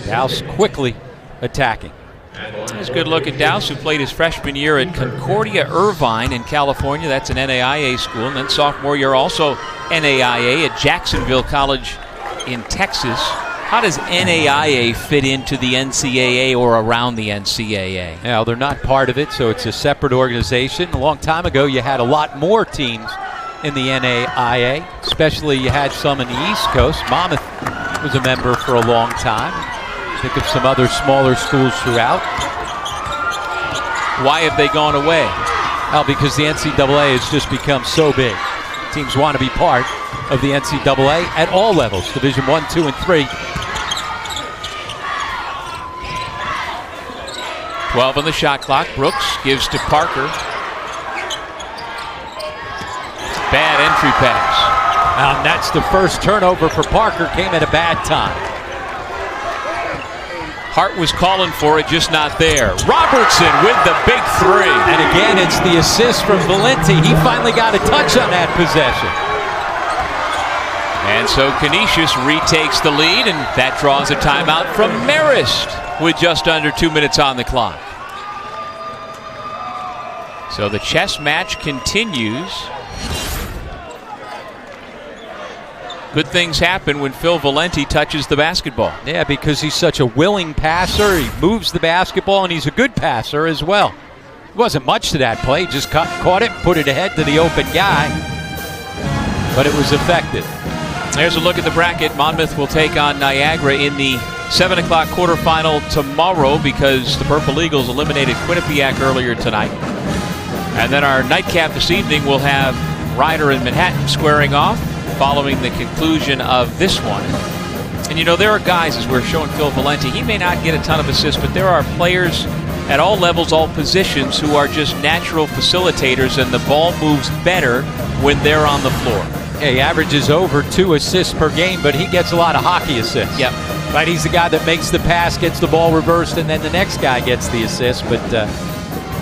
Dowse quickly attacking. That's a good look at Dowse, who played his freshman year at Concordia Irvine in California. That's an NAIA school. And then sophomore year also NAIA at Jacksonville College in Texas. How does NAIA fit into the NCAA or around the NCAA? Now, they're not part of it, so it's a separate organization. A long time ago, you had a lot more teams in the NAIA, especially you had some in the East Coast. Monmouth was a member for a long time. Think of some other smaller schools throughout. Why have they gone away? Well, because the NCAA has just become so big. Teams want to be part of the NCAA at all levels, Division 1, 2, and 3. 12 on the shot clock. Brooks gives to Parker. Bad entry pass. And that's the first turnover for Parker. Came at a bad time. Hart was calling for it, just not there. Robertson with the big three. And again, it's the assist from Valenti. He finally got a touch on that possession. And so Canisius retakes the lead, and that draws a timeout from Marist with just under 2 minutes on the clock. So the chess match continues. Good things happen when Phil Valenti touches the basketball. Yeah, because he's such a willing passer. He moves the basketball, and he's a good passer as well. It wasn't much to that play. He just caught it, put it ahead to the open guy. But it was effective. There's a look at the bracket. Monmouth will take on Niagara in the 7 o'clock quarterfinal tomorrow because the Purple Eagles eliminated Quinnipiac earlier tonight. And then our nightcap this evening will have Ryder and Manhattan squaring off following the conclusion of this one. And you know, there are guys, as we're showing Phil Valenti, he may not get a ton of assists, but there are players at all levels, all positions, who are just natural facilitators, and the ball moves better when they're on the floor. Yeah, he averages over 2 assists per game, but he gets a lot of hockey assists. Yep. Right, he's the guy that makes the pass, gets the ball reversed, and then the next guy gets the assist. But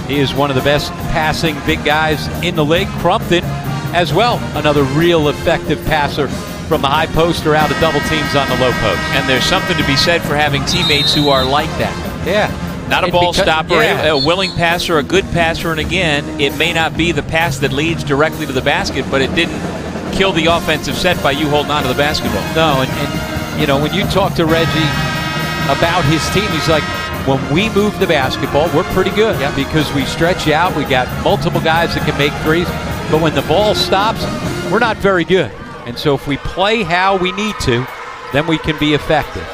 he is one of the best passing big guys in the league. Crumpton as well, another real effective passer from the high post or out of double teams on the low post. And there's something to be said for having teammates who are like that. Yeah. Not a ball stopper, a willing passer, a good passer, and again, it may not be the pass that leads directly to the basket, but it didn't kill the offensive set by you holding on to the basketball. No, and you know, when you talk to Reggie about his team, he's like, when we move the basketball, we're pretty good because we stretch you out. We got multiple guys that can make threes. But when the ball stops, we're not very good. And so if we play how we need to, then we can be effective.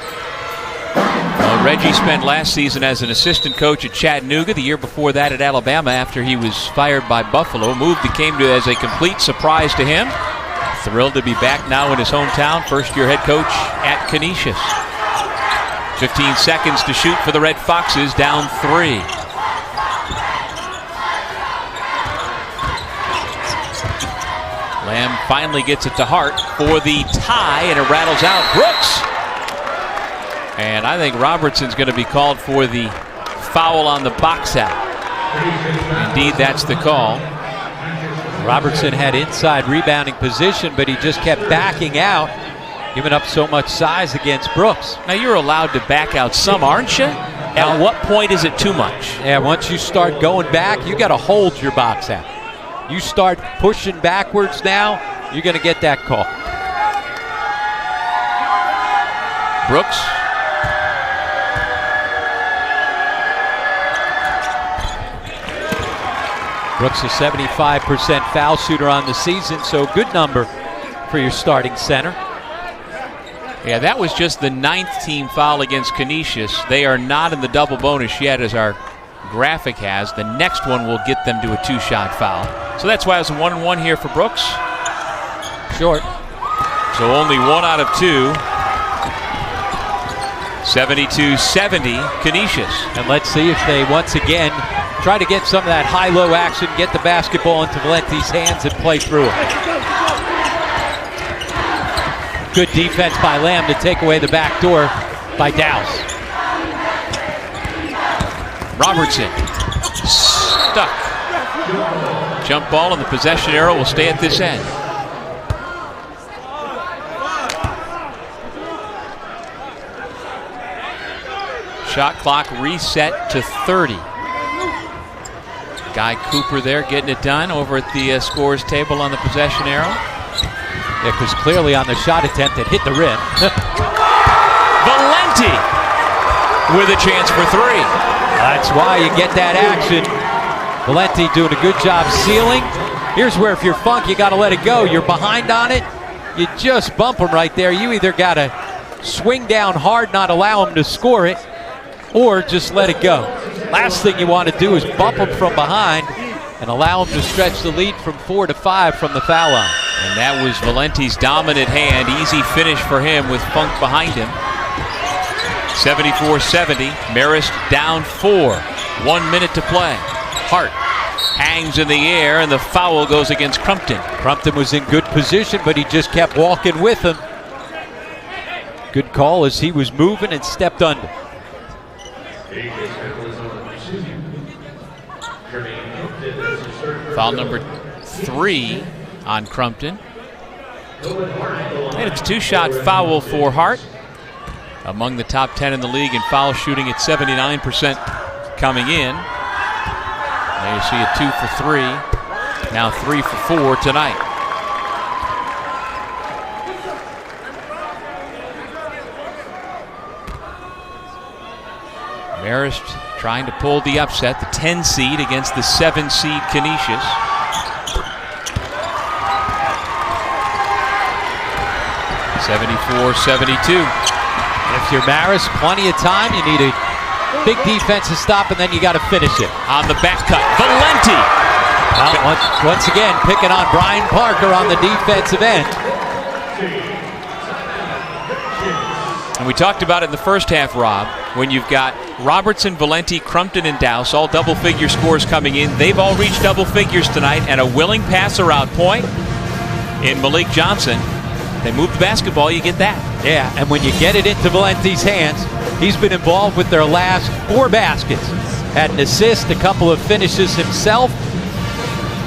Well, Reggie spent last season as an assistant coach at Chattanooga, the year before that at Alabama after he was fired by Buffalo. Move that came as a complete surprise to him. Thrilled to be back now in his hometown. First-year head coach at Canisius. 15 seconds to shoot for the Red Foxes, down 3. Lamb finally gets it to Hart for the tie, and it rattles out. Brooks! And I think Robertson's going to be called for the foul on the box out. Indeed, that's the call. Robertson had inside rebounding position, but he just kept backing out, giving up so much size against Brooks. Now, you're allowed to back out some, aren't you? At what point is it too much? Yeah, once you start going back, you got to hold your box out. You start pushing backwards now, you're going to get that call. Brooks. Brooks a 75% foul shooter on the season, so good number for your starting center. Yeah, that was just the 9th team foul against Canisius. They are not in the double bonus yet, as our graphic has. The next one will get them to a 2-shot foul. So that's why it's a 1-and-1 here for Brooks. Short. So only 1 out of 2. 72-70 Canisius. And let's see if they once again try to get some of that high-low action, get the basketball into Valenti's hands and play through it. Good defense by Lamb to take away the back door by Dowse. Robertson stuck. Jump ball and the possession arrow will stay at this end. Shot clock reset to 30. Guy Cooper there getting it done over at the scores table on the possession arrow. Yeah, because clearly on the shot attempt it hit the rim. Valenti with a chance for three. That's why you get that action. Valenti doing a good job sealing. Here's where if you're Funk, you got to let it go. You're behind on it. You just bump him right there. You either got to swing down hard, not allow him to score it, or just let it go. Last thing you want to do is bump him from behind and allow him to stretch the lead from 4 to 5 from the foul line. And that was Valenti's dominant hand. Easy finish for him with Funk behind him. 74-70. Marist down 4. 1 minute to play. Hart hangs in the air, and the foul goes against Crumpton. Crumpton was in good position, but he just kept walking with him. Good call as he was moving and stepped under. Foul number 3 on Crumpton. And it's a 2-shot foul for Hart. Among the top 10 in the league in foul shooting at 79% coming in. There you see a 2 for 3. Now 3 for 4 tonight. Marist trying to pull the upset, the 10 seed against the 7 seed Canisius. (74-72). If you're Marist, plenty of time. You need a big defensive stop, and then you got to finish it. On the back cut, Valenti. Well, once again, picking on Brian Parker on the defensive end. And we talked about it in the first half, Rob, when you've got Robertson, Valenti, Crumpton, and Dowse, all double-figure scores coming in. They've all reached double figures tonight, and a willing passer out point in Malik Johnson. They move the basketball, you get that. Yeah, and when you get it into Valenti's hands, he's been involved with their last 4 baskets. Had an assist, a couple of finishes himself.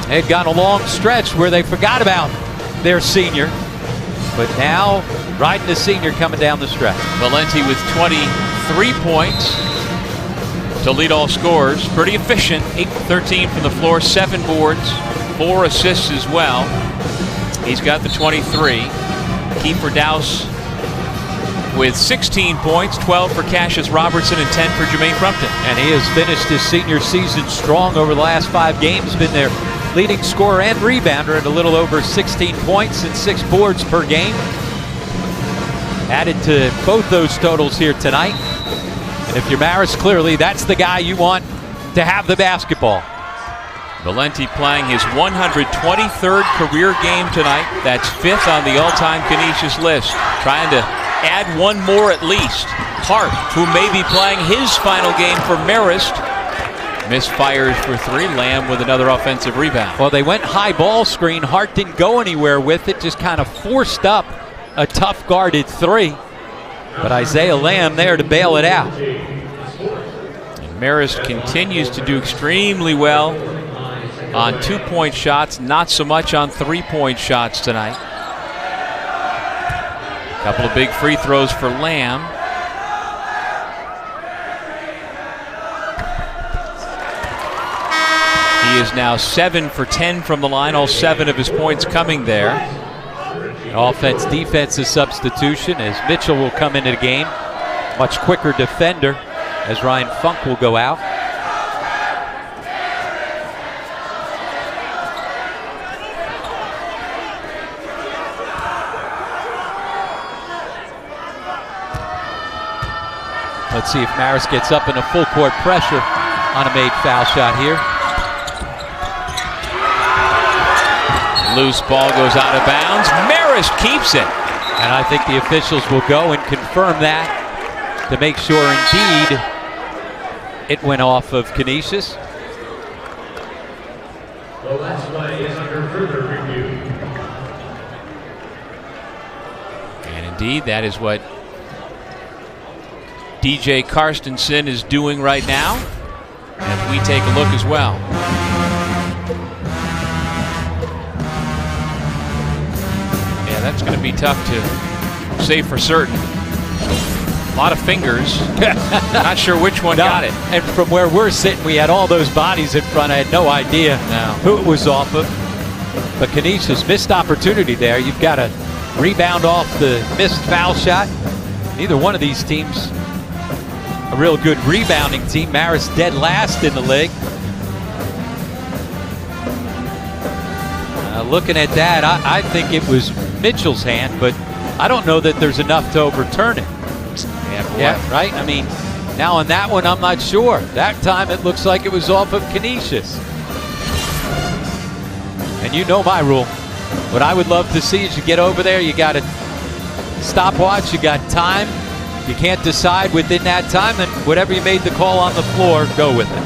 They'd gone a long stretch where they forgot about their senior. But now, riding the senior coming down the stretch. Valenti with 23 points to lead all scorers. Pretty efficient, 8-13 from the floor, 7 boards, 4 assists as well. He's got the 23. Kiefer Dowse with 16 points, 12 for Cassius Robertson and 10 for Jermaine Crumpton. And he has finished his senior season strong over the last 5 games. Been their leading scorer and rebounder at a little over 16 points and 6 boards per game. Added to both those totals here tonight. And if you're Marist, clearly that's the guy you want to have the basketball. Valenti playing his 123rd career game tonight. That's 5th on the all-time Canisius list. Trying to add 1 more at least. Hart, who may be playing his final game for Marist, misfires for 3. Lamb with another offensive rebound. Well, they went high ball screen. Hart didn't go anywhere with it, just kind of forced up a tough guarded 3. But Isaiah Lamb there to bail it out. And Marist continues to do extremely well on 2-point shots, not so much on 3-point shots tonight. Couple of big free throws for Lamb. He is now 7 for 10 from the line, all 7 of his points coming there. An offense-defensive substitution as Mitchell will come into the game. Much quicker defender as Ryan Funk will go out. Let's see if Marist gets up in a full court pressure on a made foul shot here. Loose ball goes out of bounds. Marist keeps it. And I think the officials will go and confirm that to make sure indeed it went off of Canisius. The last play is under further review. And indeed, that is what DJ Karstensen is doing right now, as we take a look as well. Yeah, that's going to be tough to say for certain. A lot of fingers. Not sure which one got it. And from where we're sitting, we had all those bodies in front. I had no idea who it was off of. But Canisius, missed opportunity there. You've got to rebound off the missed foul shot. Neither one of these teams a real good rebounding team. Marist dead last in the league. Looking at that, I think it was Mitchell's hand, but I don't know that there's enough to overturn it. Yeah, right? I mean, now on that one, I'm not sure. That time it looks like it was off of Canisius. And you know my rule. What I would love to see is you get over there, you got a stopwatch, you got time. You can't decide within that time, then whatever you made the call on the floor, go with it.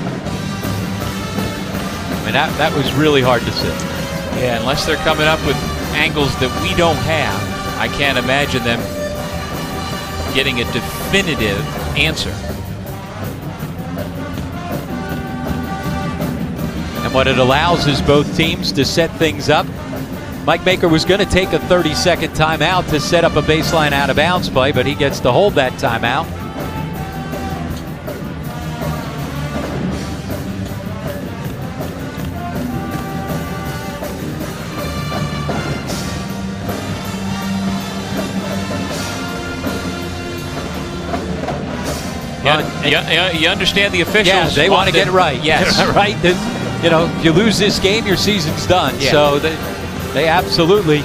I mean, that was really hard to see. Yeah, unless they're coming up with angles that we don't have, I can't imagine them getting a definitive answer. And what it allows is both teams to set things up. Mike Baker was going to take a 30-second timeout to set up a baseline out-of-bounds play, but he gets to hold that timeout. You understand the officials. Yeah, they want to get it right. Yes. Right? You know, if you lose this game, your season's done. Yeah. So they absolutely,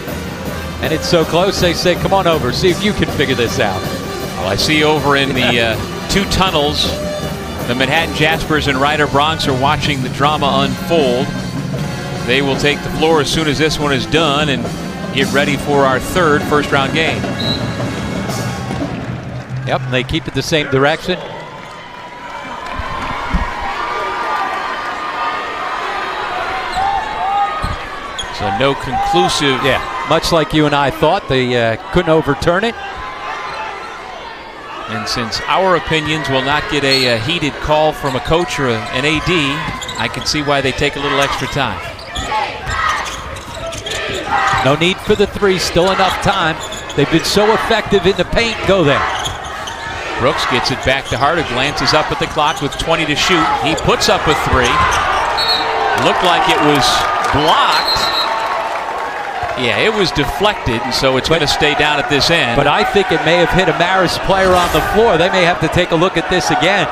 and it's so close, they say, come on over, see if you can figure this out. Well, I see over in the two tunnels, the Manhattan Jaspers and Ryder Bronx are watching the drama unfold. They will take the floor as soon as this one is done and get ready for our third first-round game. Yep, and they keep it the same direction. So no conclusive. Yeah, much like you and I thought, they couldn't overturn it. And since our opinions will not get a heated call from a coach or an AD, I can see why they take a little extra time. No need for the three, still enough time. They've been so effective in the paint. Go there. Brooks gets it back to Harder, glances up at the clock with 20 to shoot. He puts up a three. Looked like it was blocked. Yeah, it was deflected, and so it's going to stay down at this end. But I think it may have hit a Marist player on the floor. They may have to take a look at this again.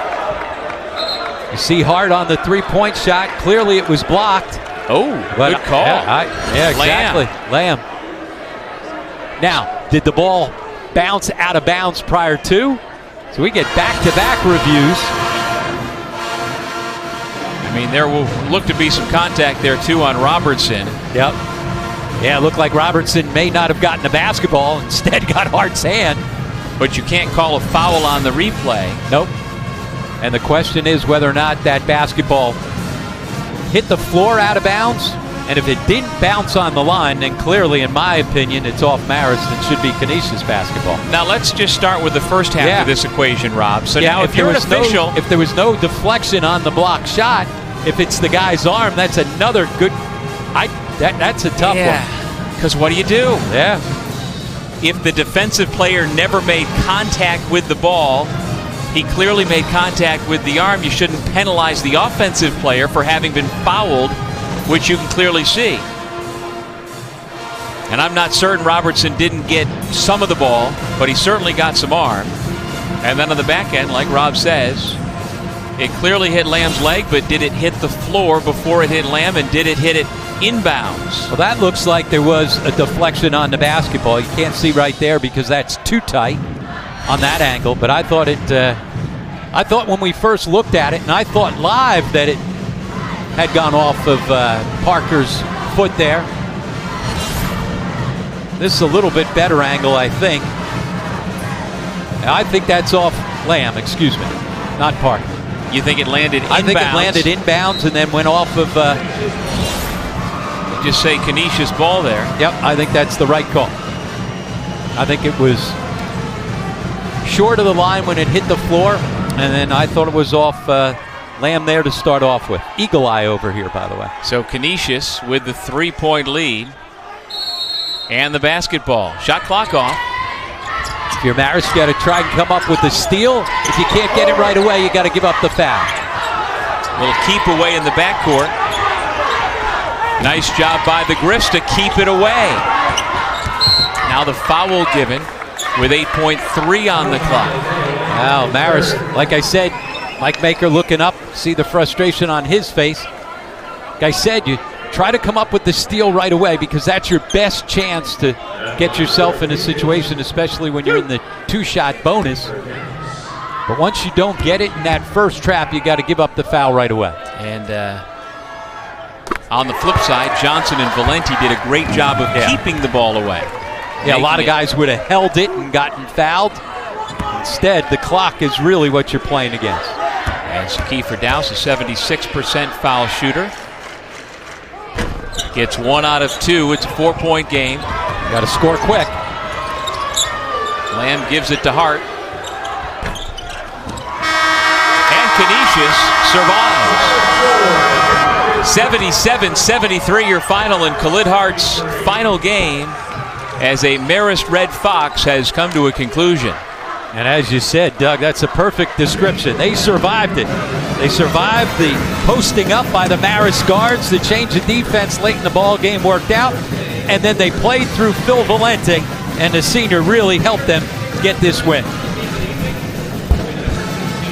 You see Hart on the three-point shot. Clearly it was blocked. Oh, good call. Yeah, exactly. Lamb. Now, did the ball bounce out of bounds prior to? So we get back-to-back reviews. I mean, there will look to be some contact there, too, on Robertson. Yep. Yeah, it looked like Robertson may not have gotten the basketball, instead got Hart's hand. But you can't call a foul on the replay. Nope. And the question is whether or not that basketball hit the floor out of bounds. And if it didn't bounce on the line, then clearly, in my opinion, it's off Marist and should be Canisius basketball. Now, let's just start with the first half of this equation, Rob. So now if you're an official... if there was no deflection on the block shot, if it's the guy's arm, that's another good... That's a tough one. Because what do you do? Yeah. If the defensive player never made contact with the ball, he clearly made contact with the arm. You shouldn't penalize the offensive player for having been fouled, which you can clearly see. And I'm not certain Robertson didn't get some of the ball, but he certainly got some arm. And then on the back end, like Rob says, it clearly hit Lamb's leg, but did it hit the floor before it hit Lamb, and did it hit it inbounds? Well, that looks like there was a deflection on the basketball. You can't see right there because that's too tight on that angle, but I thought I thought when we first looked at it, and I thought live that it had gone off of Parker's foot there. This is a little bit better angle, I think. I think that's off Lamb, excuse me, not Parker. You think it landed inbounds? I think it landed inbounds and then went off of... just say Canisius ball there. Yep, I think that's the right call. I think it was short of the line when it hit the floor, and then I thought it was off Lamb there to start off with. Eagle eye over here, by the way. So Canisius with the three-point lead and the basketball. Shot clock off. If you're Marist, you got to try and come up with a steal. If you can't get it right away, you got to give up the foul. A little keep away in the backcourt. Nice job by the Griffs to keep it away. Now the foul given with 8.3 on the clock. Now Marist, like I said, Mike Maker looking up, see the frustration on his face. Like I said, you try to come up with the steal right away because that's your best chance to get yourself in a situation, especially when you're in the 2-shot bonus. But once you don't get it in that first trap, you got to give up the foul right away. And on the flip side, Johnson and Valenti did a great job of keeping the ball away. Yeah, a lot of guys would have held it and gotten fouled. Instead, the clock is really what you're playing against. And Kiefer Dowse, a 76% foul shooter. Gets 1 out of 2. It's a 4-point game. Got to score quick. Lamb gives it to Hart. And Canisius survives. 77-73 your final in Khalid Hart's final game as a Marist Red Fox has come to a conclusion. And as you said, Doug, that's a perfect description. They survived it. They survived the posting up by the Marist guards. The change of defense late in the ball game worked out. And then they played through Phil Valenti, and the senior really helped them get this win.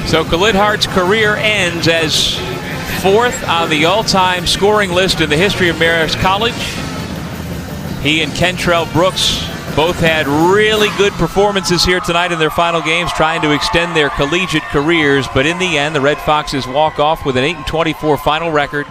So Khalid Hart's career ends as 4th on the all-time scoring list in the history of Marist College. He and Kentrell Brooks both had really good performances here tonight in their final games, trying to extend their collegiate careers. But in the end, the Red Foxes walk off with an 8-24 final record.